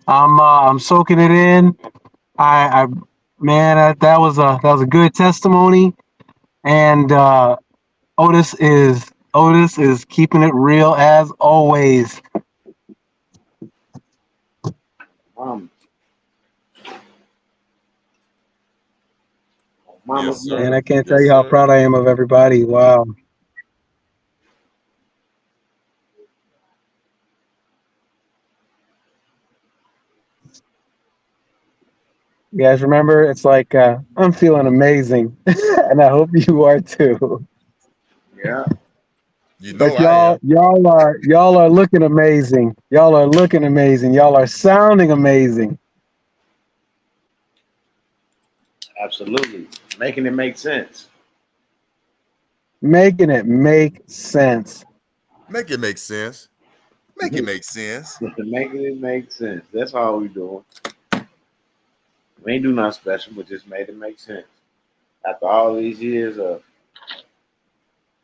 I'm soaking it in. I man, that was a good testimony. And Otis is keeping it real as always. Mama. Yes, Mama's sir. And I love. can't tell Yes, you how sir. proud I am of everybody. Wow. You guys remember? It's like I'm feeling amazing, and I hope you are too. Yeah. You know But I am. y'all are looking amazing. Y'all are looking amazing. Y'all are sounding amazing. Absolutely. Making it make sense. Making it make sense. Make it make sense. Make it make sense. Making it make sense. That's all we doing. We ain't do nothing special, but just made it make sense. After all these years of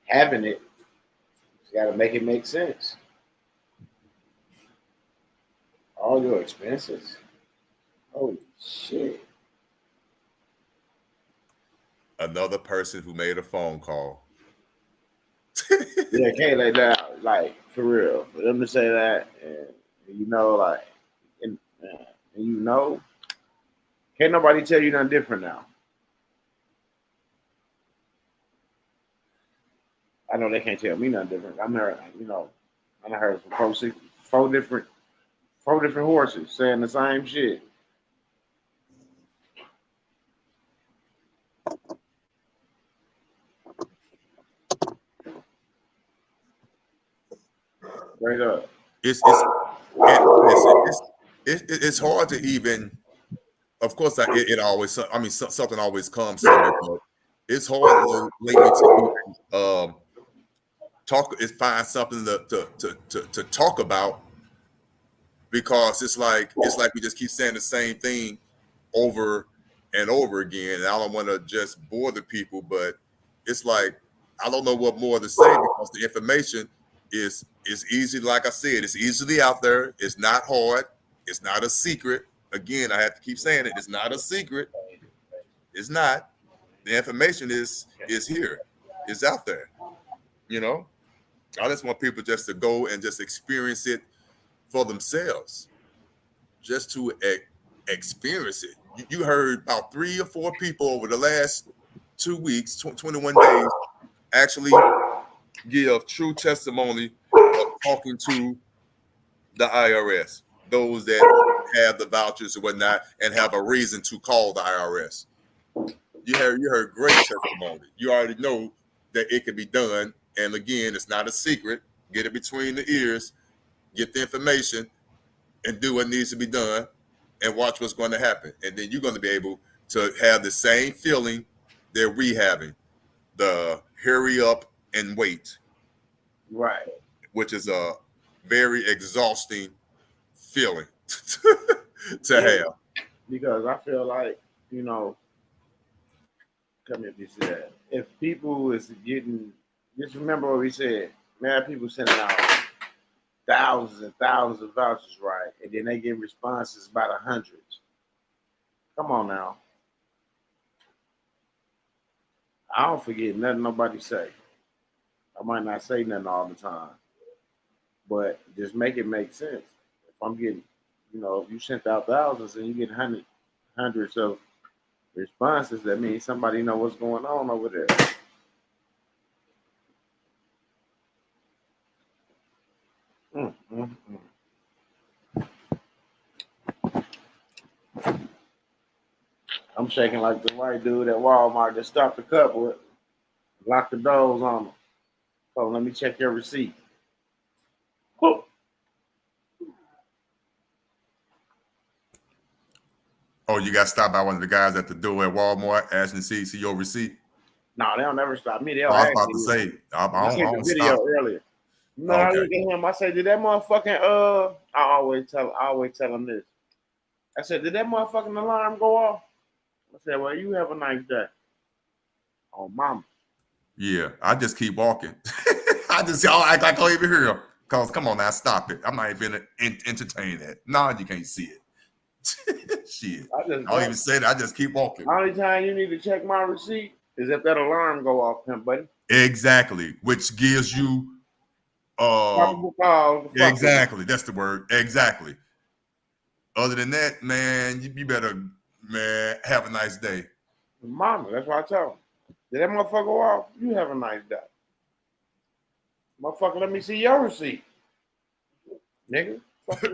having it, you got to make it make sense. All your expenses. Holy shit. Another person who made a phone call. Yeah, can't let that out. Like, for real. For them to say that, and you know, like, and you know, can't nobody tell you nothing different now. I know they can't tell me nothing different. I'm heard, you know, I done heard from four different horses saying the same shit. Straight up. It's it, listen, it's hard to even. Of course, it always. I mean, something always comes to me, but it's hard lately to even talk. Is find something to talk about because it's like we just keep saying the same thing over and over again. And I don't want to just bore the people, but it's like I don't know what more to say because the information is easy. Like I said, it's easily out there. It's not hard. It's not a secret. Again, I have to keep saying it. It's not a secret. It's not. The information is here. It's out there. You know. I just want people just to go and just experience it for themselves, just to experience it. You heard about 3 or 4 people over the last 2 weeks, 21 days, actually give true testimony of talking to the IRS, those that have the vouchers and whatnot, and have a reason to call the IRS. You heard great testimony. You already know that it can be done. And again, it's not a secret. Get it between the ears, get the information, and do what needs to be done, and watch what's going to happen. And then you're going to be able to have the same feeling that we having, the hurry up and wait, Right. which is a very exhausting feeling to Yeah. have. Because I feel like, you know, come here, he said, if people is getting, just remember what we said, mad people sending out thousands and thousands of vouchers, right? And then they get responses by the hundreds. Come on now. I don't forget nothing nobody say. I might not say nothing all the time, but just make it make sense. If I'm getting, if you sent out thousands and you get hundreds of responses, that means somebody know what's going on over there. Mm, mm, mm. I'm shaking like the white dude at Walmart that stopped the couple, locked the doors on them. Oh, let me check your receipt. Whew. Oh, you got stopped by one of the guys at the door at Walmart asking to see your receipt? No, they'll never stop me. They'll Oh, I was ask about me. to say, I seen the don't video stop. earlier. No, Oh, I okay. look at him. I say, did that motherfucking I always tell him this. I said, did that motherfucking alarm go off? I said, well, you have a nice day. Oh, mama. Yeah, I just keep walking. Y'all act like I don't even hear him. Cause come on now, stop it. I'm not even entertain that. No, you can't see it. Shit. I don't even say that. I just keep walking. Only time you need to check my receipt is if that alarm go off, pimp buddy. Exactly. Which gives you exactly. That's the word. Exactly. Other than that, man, you better, man, have a nice day. Mama, that's what I tell him. Did that motherfucker go off? You have a nice day. Motherfucker, let me see your receipt. Nigga.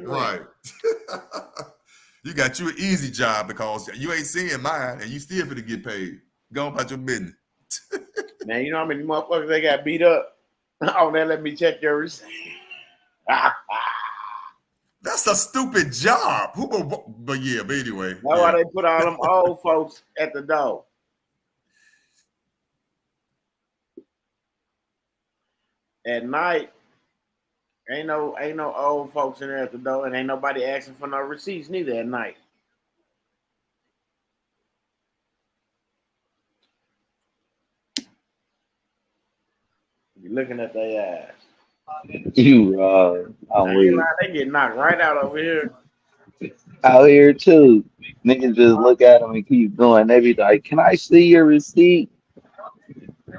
Right. You got you an easy job because you ain't seeing mine and you still finna get paid. Go about your business. Man, you know how many motherfuckers they got beat up? Oh, now let me check your receipt. That's a stupid job. But anyway. That's why they put all them old folks at the door. At night, ain't no old folks in there at the door, and ain't nobody asking for no receipts neither at night. You looking at their ass. They get knocked right out over here. Out here too. Niggas just look at them and keep going. They be like, "Can I see your receipt?"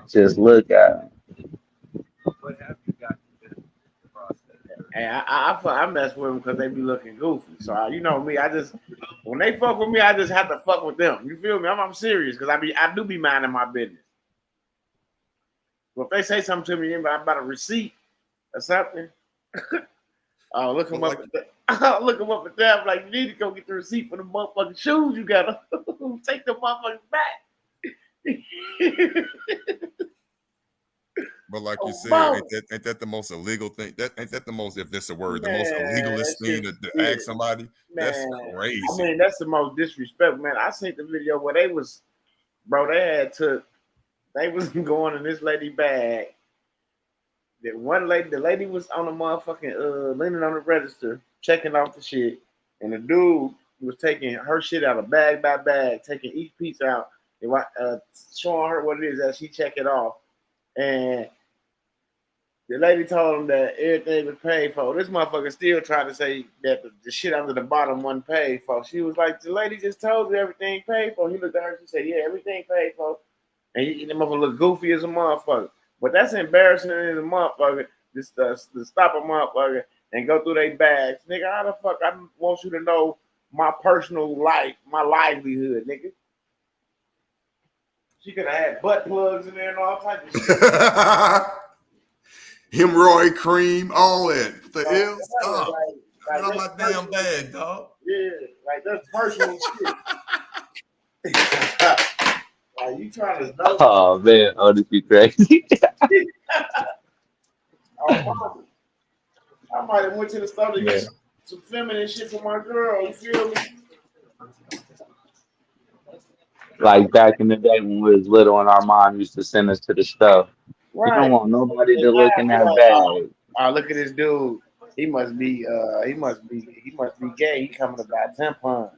Just look at them. And I mess with them because they be looking goofy. So you know me, when they fuck with me, I just have to fuck with them. You feel me? I'm serious because I do be minding my business. But if they say something to me about a receipt or something, oh look them up. Look them up at that. Like, you need to go get the receipt for the motherfucking shoes you gotta take the motherfuckers back. But like you said, ain't that the most illegal thing? Ain't that the most, if that's a word, the most illegalist thing to ask somebody? That's crazy. I mean, that's the most disrespectful, man. I seen the video where they was going in this lady bag. The lady was on the motherfucking leaning on the register, checking off the shit, and the dude was taking her shit out of bag by bag, taking each piece out, and showing her what it is as she check it off. And the lady told him that everything was paid for. This motherfucker still tried to say that the shit under the bottom wasn't paid for. She was like, the lady just told you everything paid for. He looked at her, she said, yeah, everything paid for. And the motherfucker look goofy as a motherfucker. But that's embarrassing as a motherfucker just to stop a motherfucker and go through their bags. Nigga, how the fuck I want you to know my personal life, my livelihood, nigga? She could have had butt plugs in there and all types of shit. Hemorrhoid cream, all that. The hell? Stop. Like on my damn bag, dog. Yeah, like that's personal shit. Like you trying to know. Oh man, oh this be crazy. Oh, I might have went to the store to get some feminine shit for my girl. You feel me? Like back in the day when we was little and our mom used to send us to the store. Right. You don't want nobody to look in that bag. Oh, look at this dude. He must be gay. He coming to buy tampons.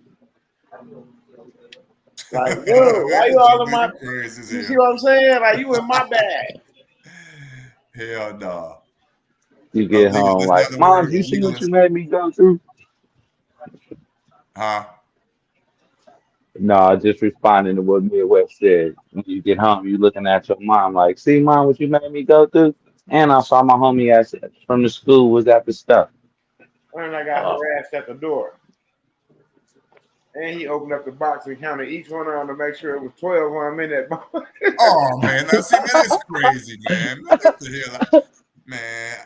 Like, dude, why you all in my? Crazy as You see hell. what I'm saying? Like, you in my bag. Hell no. You get Illegal. home There's like, another Mom, word. you see Illegal what you is, made me go through? huh? No, just responding to what Midwest said. When you get home, you looking at your mom like, see, Mom, what you made me go through? And I saw my homie ass from the school was at the stuff. And I got Oh, harassed at the door. And he opened up the box and counted each one on to make sure it was 12 when I'm in that box. Oh man, now see, man, that's crazy, man. What the hell, man?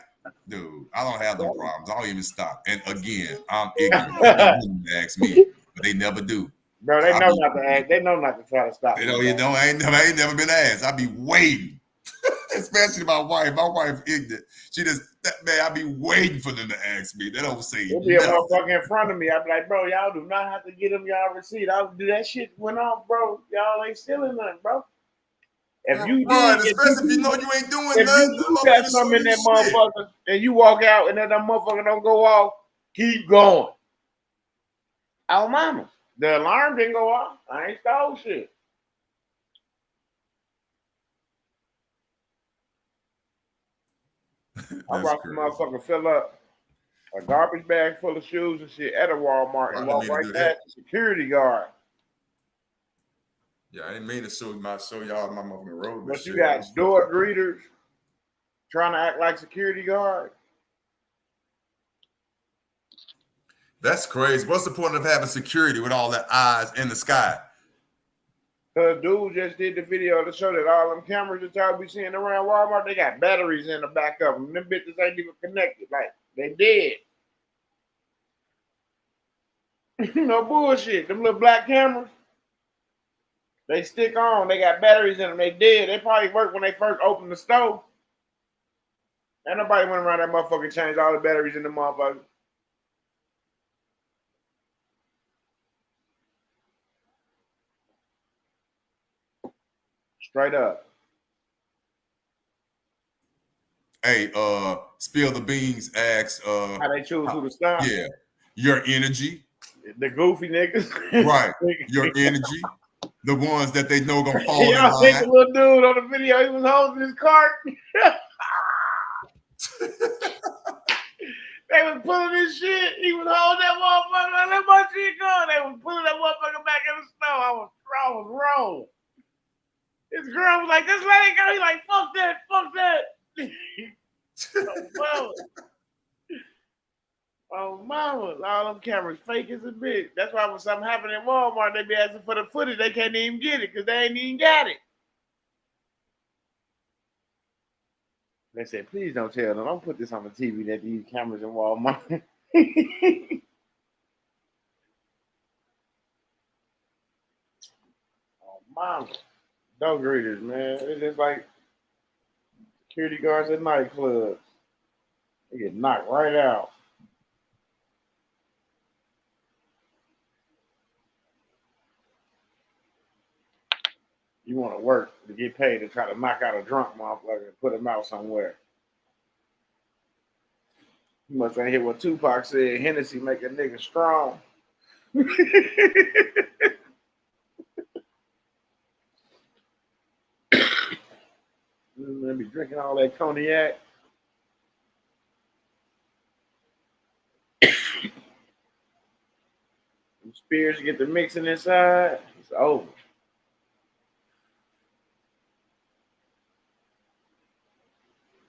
Dude, I don't have them problems. I don't even stop. And again, I'm ignorant. They know who to ask me, but they never do. Bro, they know not to act. They know not to try to stop They me. know, I ain't never been asked. I be waiting. Especially my wife. My wife ignorant. She just, man, I be waiting for them to ask me. They don't say There'll be a nothing. motherfucker in front of me. I'll be like, bro, y'all do not have to get them y'all receipt. I'll do that shit went off, bro. Y'all ain't stealing nothing, bro. If you Right, did, especially if you know you ain't doing if nothing, you the got motherfucker something in show you that shit. motherfucker and you walk out and then that motherfucker don't go off, keep going. Oh, mama. The alarm didn't go off. I ain't stole shit. I That's watched the crazy. motherfucker fill up a garbage bag full of shoes and shit at a Walmart and I didn't walk mean to right do that. past the security guard. Yeah, I didn't mean to show y'all my motherfucking road. But you Shit. I was got door greeters trying to act like security guards. That's crazy. What's the point of having security with all that eyes in the sky? Cause dude just did the video to show that all them cameras that y'all be seeing around Walmart, they got batteries in the back of them. Them bitches ain't even connected. Like, they dead. No bullshit. Them little black cameras, they stick on. They got batteries in them. They dead. They probably worked when they first opened the store. Ain't nobody went around that motherfucker and changed all the batteries in the motherfucker. Straight up. Hey, Spill the Beans asks, How they choose who to stop? yeah, your energy. The goofy niggas. Right. Your energy. The ones that they know gonna fall in Y'all see line. the little dude on the video, he was holding his cart. They was pulling his shit. He was holding that motherfucker. Let my shit go. They was pulling that motherfucker back in the snow. I was wrong. His girl was like, just let it go. He like, fuck that. Oh, mama. All them cameras fake as a bitch. That's why when something happened in Walmart, they be asking for the footage. They can't even get it because they ain't even got it. They said, please don't tell them. Don't put this on the TV that these cameras in Walmart. Oh, mama. Dog greeters, man. It's just like security guards at nightclubs. They get knocked right out. You want to work to get paid to try to knock out a drunk motherfucker and put him out somewhere. You must ain't hear what Tupac said. Hennessy make a nigga strong. Let me drinking all that cognac. Spears get the mixing inside. It's over.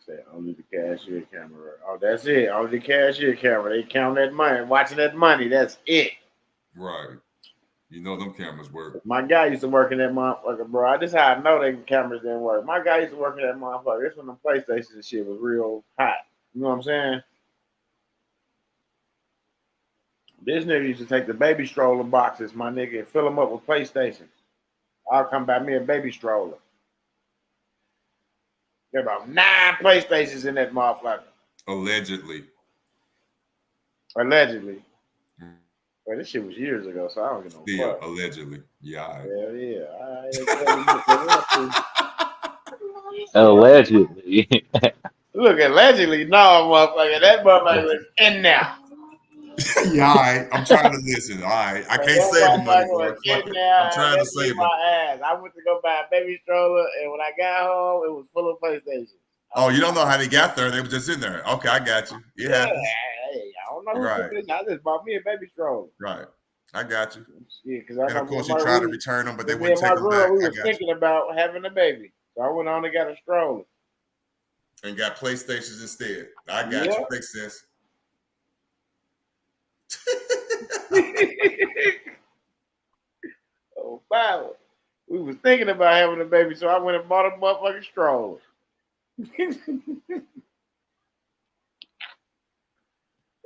Say only the cashier camera. Oh, that's it. Only the cashier camera. They count that money, watching that money. That's it. Right. You know them cameras work. My guy used to work in that motherfucker, bro. This is how I know they cameras didn't work. My guy used to work in that motherfucker. This when the PlayStation and shit was real hot. You know what I'm saying? This nigga used to take the baby stroller boxes, my nigga, and fill them up with PlayStation. I'll come buy me a baby stroller. There about 9 PlayStations in that motherfucker. Allegedly. Allegedly. Well, this shit was years ago, so I don't get no Still, fuck. allegedly. Yeah. Hell yeah. allegedly. Look, allegedly, no, motherfucker. That motherfucker was in there. Yeah, all right. I'm trying to listen. All right. I So can't that save the money motherfucker for was it. Fuck sitting it. there I'm trying to and save me it. my ass. I went to go buy a baby stroller, and when I got home, it was full of PlayStations. Oh, you don't know how they got there. They were just in there. Okay, I got you. It Yeah, happens. hey, I don't know who took Right. this. I just bought me a baby stroller. Right. I got you. Yeah, because I And know of course, you try to return them, but they me wouldn't and my take them back. girl, we I was got you. thinking about having a baby. So I went on and got a stroller. And got PlayStations instead. I got Yeah. you. Makes sense. Oh, wow. We was thinking about having a baby, so I went and bought a motherfucking stroller.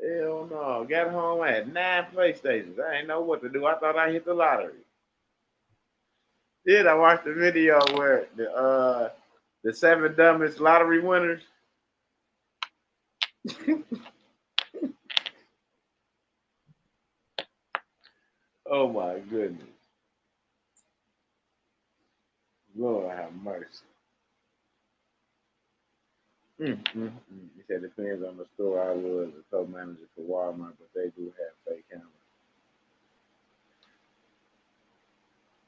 Hell no. Got home, I had 9 PlayStations. I ain't know what to do. I thought I hit the lottery. Then I watched the video where the 7 dumbest lottery winners. Oh my goodness. Lord have mercy. He said it depends on the store. I was a co-manager for Walmart, but they do have fake cameras.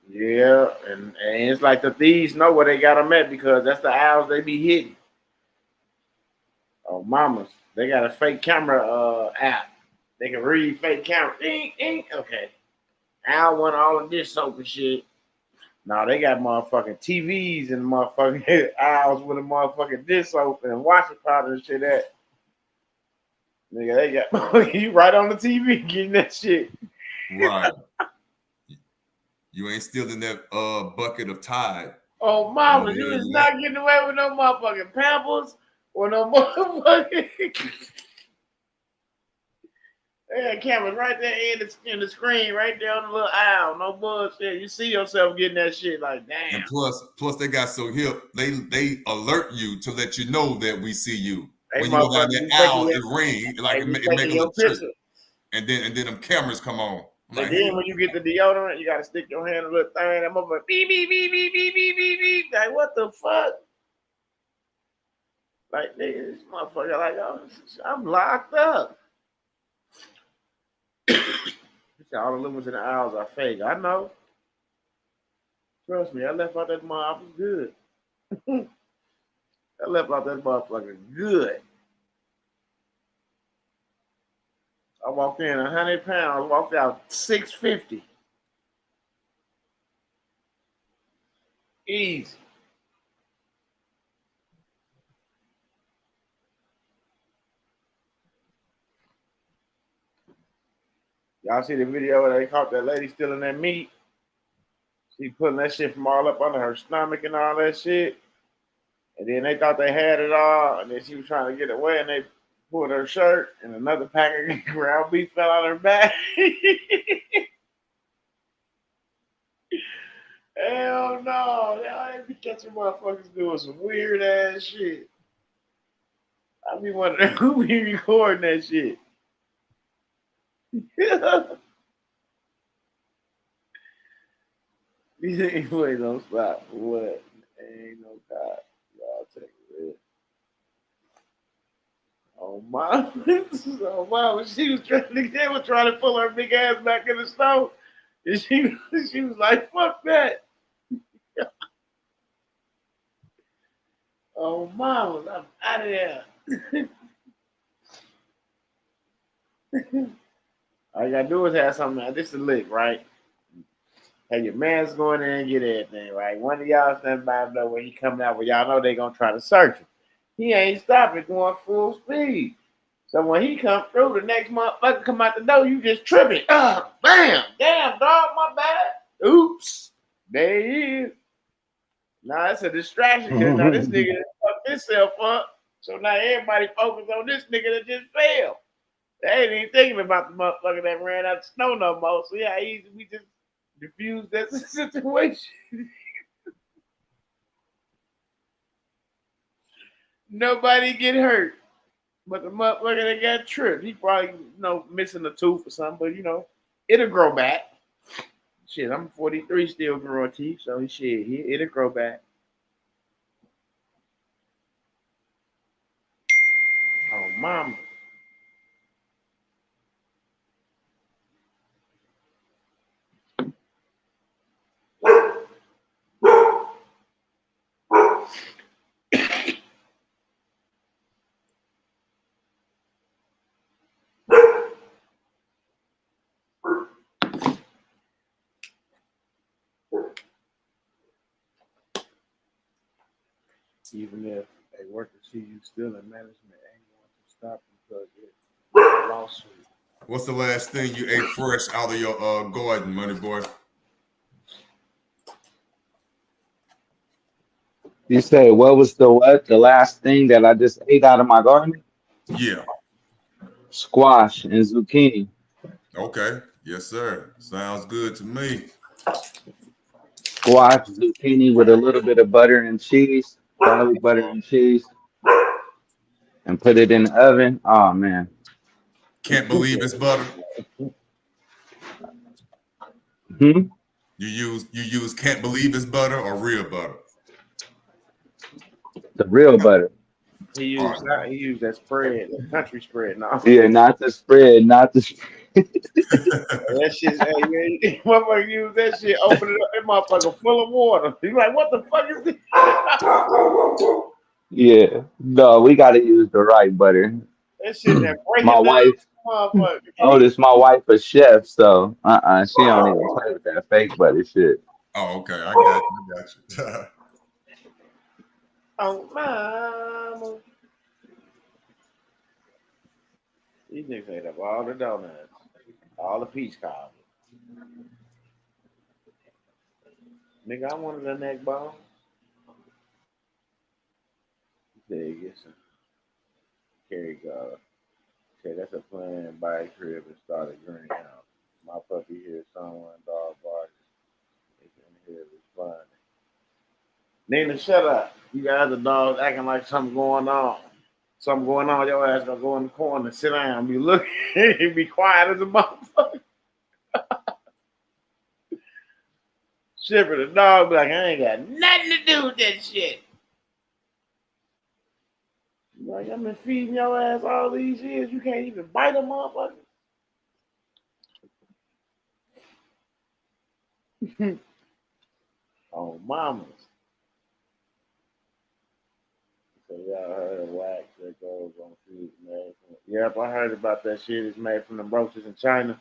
Yeah, and it's like the thieves know where they got them at because that's the aisles they be hitting. Oh, mamas, they got a fake camera app. They can read fake camera. Ding, ding. Okay. Al want all of this soap and shit. No, they got motherfucking TVs and motherfucking aisles with a motherfucking dish soap and washing powder and shit at. Nigga, they got you right on the TV getting that shit. Right. You ain't stealing that bucket of Tide. Oh, mama, you is not getting away with no motherfucking Pampers or no motherfucking. They got cameras right there in the screen, right there on the little aisle. No bullshit. You see yourself getting that shit like, damn. And plus they got so hip, they alert you to let you know that we see you. Hey, when you go down that aisle, it ring like it make a little trick. And then them cameras come on. I'm like, then when you get the deodorant, you gotta stick your hand in a little thing. I'm over beep beep beep beep beep beep beep beep. Like what the fuck? Like nigga, this motherfucker like, oh, I'm locked up. All the lumens in the aisles are fake. I know. Trust me, I left out that motherfucker. I was good. I left out that motherfucker good. I walked in 100 pounds, walked out 650. Easy. Y'all see the video where they caught that lady stealing that meat? She putting that shit from all up under her stomach and all that shit. And then they thought they had it all, and then she was trying to get away, and they pulled her shirt, and another pack of ground beef fell out her back. Hell no. They be catching motherfuckers doing some weird ass shit. I be wondering who be recording that shit. These ain't don't stop for what? Ain't no cop. Y'all take it. Oh my, oh my, she was trying to pull her big ass back in the stove. And she was like, fuck that. Oh mama, I'm out of there. All you gotta do is have something. This is a lick, right? Have your man's going in and get everything, right? One of y'all stand by him though when he coming out where y'all know they gonna try to search him. He ain't stopping, going full speed. So when he come through, the next motherfucker come out the door, you just tripping. Bam! Damn, dog, my bad. Oops. There he is. Now it's a distraction because now this nigga fucked himself up. So now everybody focus on this nigga that just failed. They ain't even thinking about the motherfucker that ran out the snow no more. So yeah, we just diffused that situation. Nobody get hurt. But the motherfucker that got tripped, he probably, missing a tooth or something, but it'll grow back. Shit, I'm 43 still growing teeth, so it'll grow back. Oh, mama. Even if a worker see you still in management, ain't going to stop you because it's a lawsuit. What's the last thing you ate fresh out of your garden, money boy? You say what was the what? The last thing that I just ate out of my garden? Yeah. Squash and zucchini. Okay. Yes, sir. Sounds good to me. Squash, zucchini with a little bit of butter and cheese, garlic butter and cheese, and put it in the oven. Oh man. Can't believe it's butter. Hmm? You use can't believe it's butter or real butter. The real butter. All right. He used that spread, that country spread. No, Yeah, not the spread, not the spread. that shit. Hey, man, motherfucker use that shit. Open it up, that motherfucker full of water. You like, what the fuck is this? Yeah. No, we gotta use the right butter. That shit that My breaking down, wife, motherfucker. oh, this my wife a chef, so she don't even play with that fake butter shit. Oh, okay. I got you. I got you. Oh, mama. These niggas ate up all the donuts, all the peach cobbler. Nigga, I wanted the neck bone. There you get some. Here you go. Okay, that's a plan. Buy a crib and start a greenhouse. My puppy here, someone dog barking. They can hear responding. Nina, shut up. You got other dogs acting like something going on. Something going on. Your ass gonna go in the corner, sit down, be looking, be quiet as a motherfucker. Shipper the dog be like, I ain't got nothing to do with that shit. Like, I've been feeding your ass all these years. You can't even bite a motherfucker. Oh, mamas. So y'all heard of wax that goes on food made from. Yep, I heard about that shit. It's made from the roaches in China.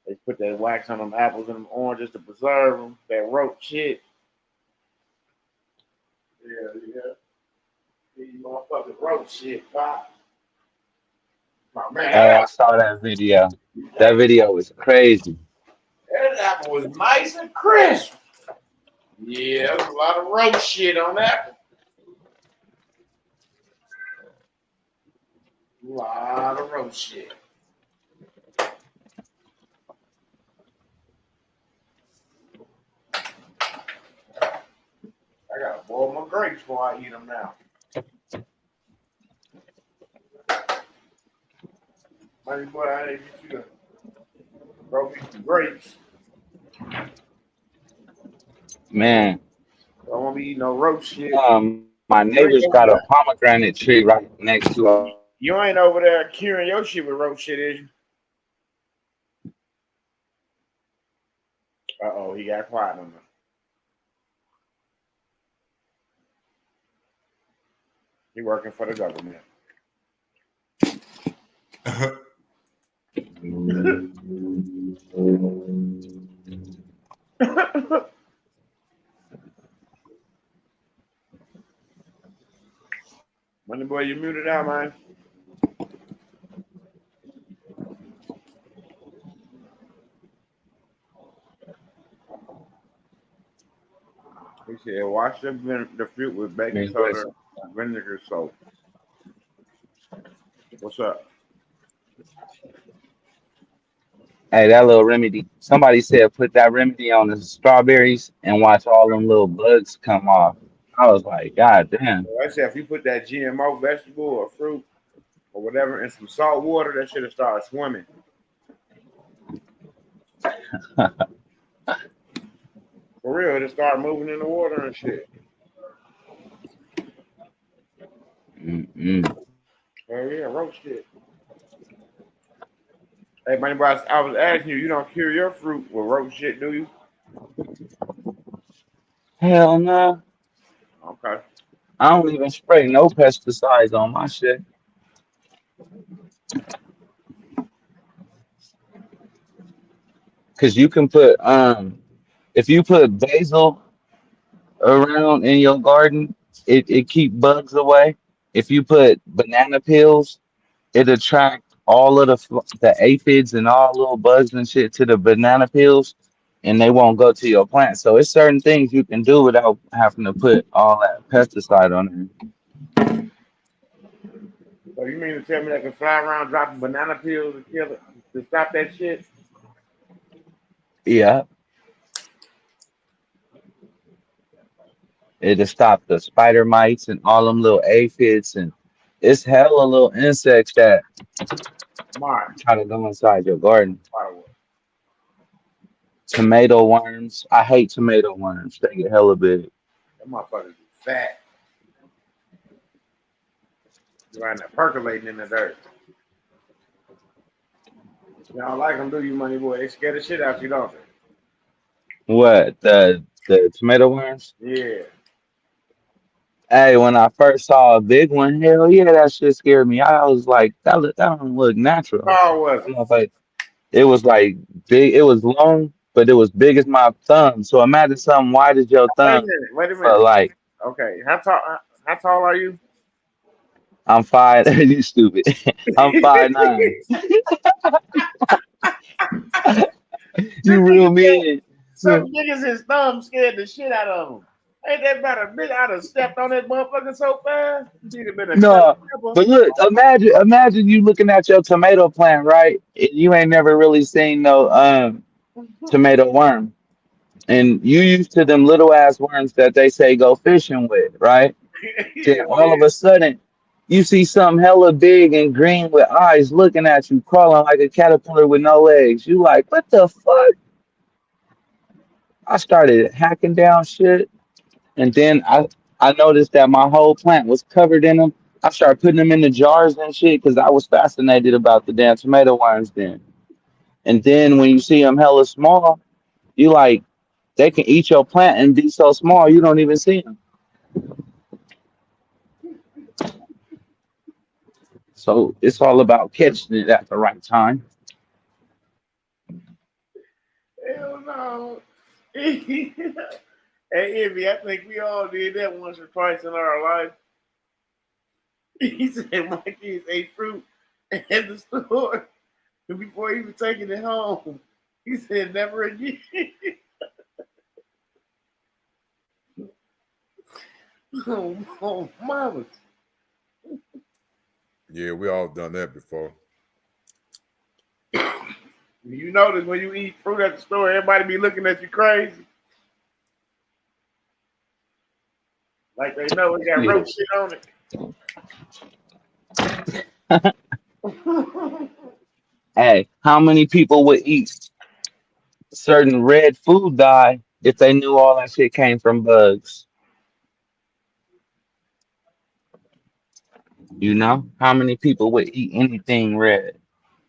They put that wax on them apples and them oranges to preserve them. That roach shit. Yeah, yeah. These motherfucking roach shit, pop. My man, Hey, I saw that video. That video was crazy. that apple was nice and crisp. Yeah, there was a lot of roach shit on that. A lot of roach shit. I gotta boil my grapes before I eat them now. Money boy, I didn't get you to grow me some grapes. Man, I don't want to be eating no roach shit. my neighbor's You ain't got a over there. pomegranate tree right next to our house. You ain't over there curing your shit with roach shit, is you? Uh oh, he got quiet on me. He working for the government. Money boy, you muted out, man. He said, wash the fruit with baking Man, soda listen. and vinegar soap. What's up? Hey, that little remedy. Somebody said put that remedy on the strawberries and watch all them little bugs come off. I was like, God damn. Like I said, if you put that GMO vegetable or fruit or whatever in some salt water, that should have started swimming. For real, it'll start moving in the water and shit. Mm-mm. Oh yeah, roast shit. Hey, money boy, I was asking you, you don't cure your fruit with roast shit, do you? Hell no. Okay. I don't even spray no pesticides on my shit. Cause you can put if you put basil around in your garden, it keep bugs away. If you put banana peels, it attract all of the aphids and all little bugs and shit to the banana peels, and they won't go to your plant. So it's certain things you can do without having to put all that pesticide on So you mean to tell me they can fly around dropping banana peels to kill it to stop that shit? it. Yeah, it'll stop the spider mites and all them little aphids, and it's hella little insects that Mark, try to go inside your garden. firewood. Tomato worms. I hate tomato worms. They get hella big. That motherfucker is fat. You're right there percolating in the dirt. You don't like them, do you, money boy? They scare the shit out you, don't What the tomato worms? they? Yeah. Hey, when I first saw a big one, hell yeah, that shit scared me. I was like, that don't look natural. How was I'm it? like, it was like big. It was long, but it was big as my thumb. So imagine something wide as your Wait a thumb, minute. Wait a but minute. like Okay. How tall are you? I'm five. You stupid. I'm 5'9". This You nigga real said mean. some niggas his thumb scared the shit out of him. Ain't that about a bitch? I'd have stepped on that motherfucker so fast. He'd have been a cut No, pepper. but look, imagine you looking at your tomato plant, right? And you ain't never really seen no tomato worm. And you used to them little ass worms that they say go fishing with, right? Then Hell all of yeah. a sudden you see something hella big and green with eyes looking at you, crawling like a caterpillar with no legs. You like, what the fuck? I started hacking down shit, and then I noticed that my whole plant was covered in them. I started putting them in the jars and shit because I was fascinated about the damn tomato worms then. And then when you see them hella small, you like they can eat your plant and be so small you don't even see them. So it's all about catching it at the right time. Hell no. Hey, Envy, I think we all did that once or twice in our life. He said my kids ate fruit at the store before even taking it home. He said never again. Oh, mama. Yeah, we all done that before. You notice when you eat fruit at the store, everybody be looking at you crazy. Like they know it got Yeah. roach shit on it. Hey, how many people would eat certain red food dye if they knew all that shit came from bugs? You know, how many people would eat anything red?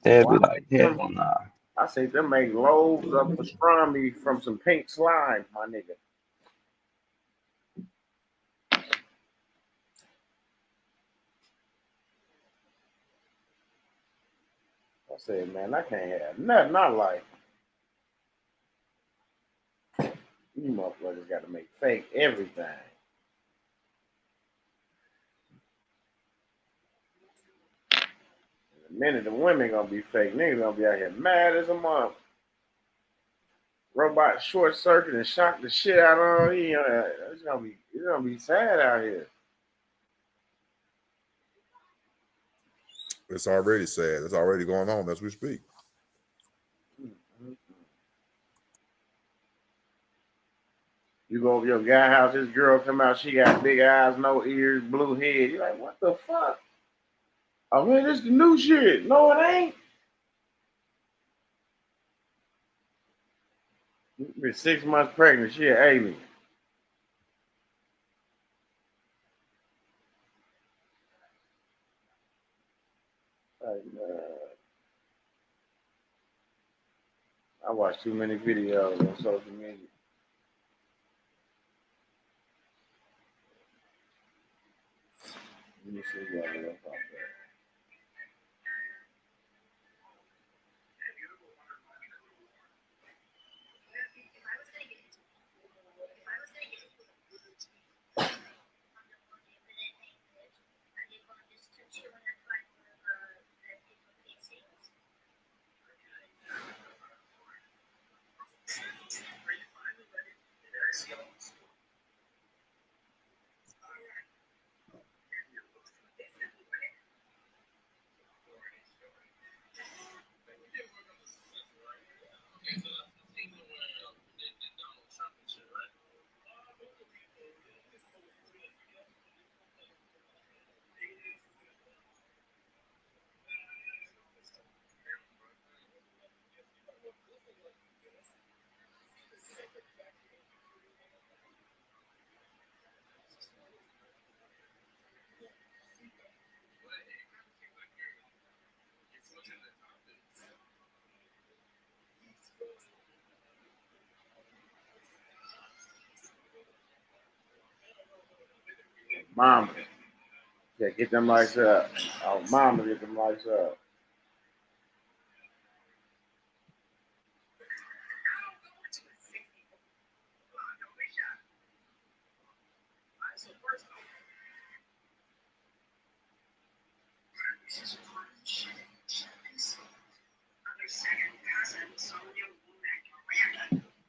They'd Wow. be like, hell nah. I see them make loaves of pastrami from some pink slime, my nigga. I said, man, I can't have nothing I like. You motherfuckers got to make fake everything. In a minute, the women gonna be fake. Niggas gonna be out here mad as a month. Robot short circuit and shock the shit out of them. You know, it's gonna be sad out here. It's already sad. It's already going on as we speak. You go over your guy house, this girl come out, she got big eyes, no ears, blue head. You like, what the fuck? Oh man, this the new shit. No, it ain't. You been 6 months pregnant, she an alien. Like, I watch too many videos on social media. Let me see what else out there. Mama. Yeah, get them lights up. Oh, mama, get them lights up.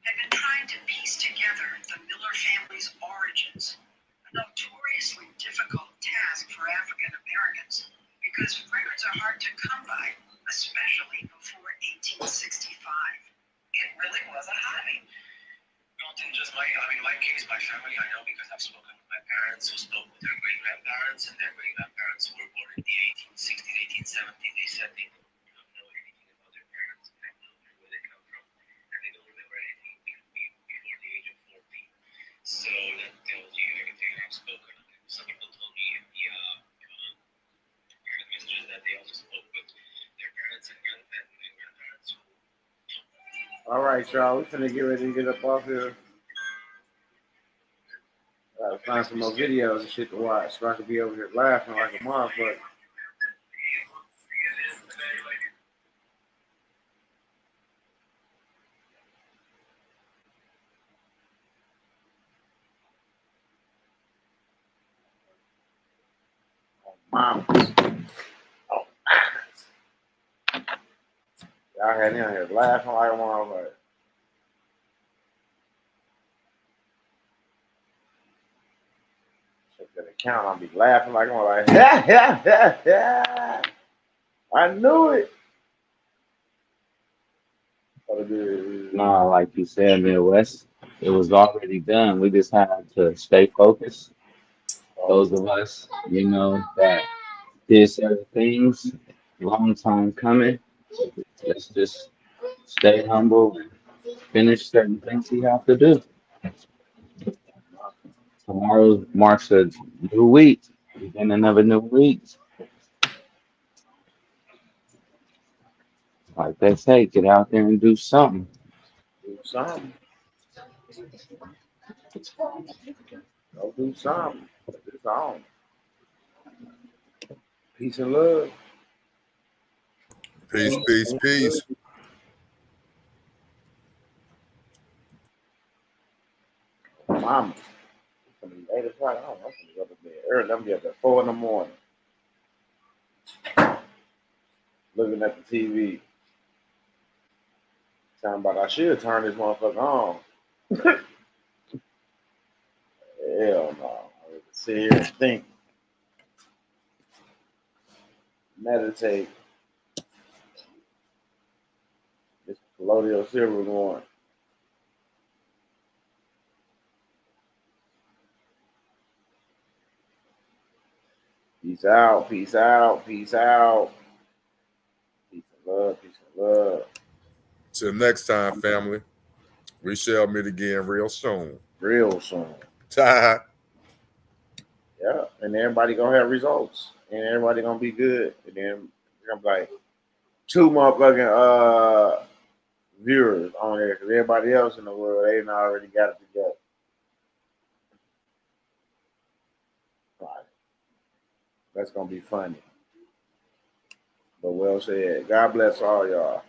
Had been trying to piece together the Miller family's origins, a notoriously difficult task for African Americans because records are hard to come by, especially before 1865. It really was a hobby. Not in just my case, my family, I know because I've spoken with my parents who spoke with their great grandparents, and their great grandparents who were born in the 1860s, 1870s. They said they don't know anything about their parents, they have no clue where they come from, and they don't remember anything before the age of 14. So that tells you everything I've spoken. Some people told me in the private messages that they also spoke with their parents and grandparents who. All right, y'all. We finna get ready to get up off here. Gotta find some more videos and shit to watch so I can be over here laughing like a motherfucker. Mama. Oh, y'all had in here laughing like a motherfucker. Check that account. I'll be laughing like I'm like, yeah, yeah, yeah, yeah. I knew it. No, like you said, Midwest, it was already done. We just had to stay focused. Those of us, that did certain things, long time coming. Let's just stay humble and finish certain things we have to do. Tomorrow marks a new week, beginning of a new week. Like they say, get out there and do something. Do something. Go do something. It's on. Peace and love. Peace, peace, peace. Mama. It's gonna be 8 o'clock. I don't know. I'm gonna go to bed early. I'm gonna be up at 4 in the morning looking at the TV. Talking about I should turn this motherfucker on. Hell no. I would sit here and think, meditate. This colloidal silver going. Peace out, peace out, peace out. Peace and love, peace and love. Till next time, family. We shall meet again real soon. Real soon. Ta. Yeah. And everybody gonna have results. And everybody gonna be good. And then I'm like 2 motherfucking viewers on there because everybody else in the world they already got it together. Right. That's gonna be funny. But well said. God bless all y'all.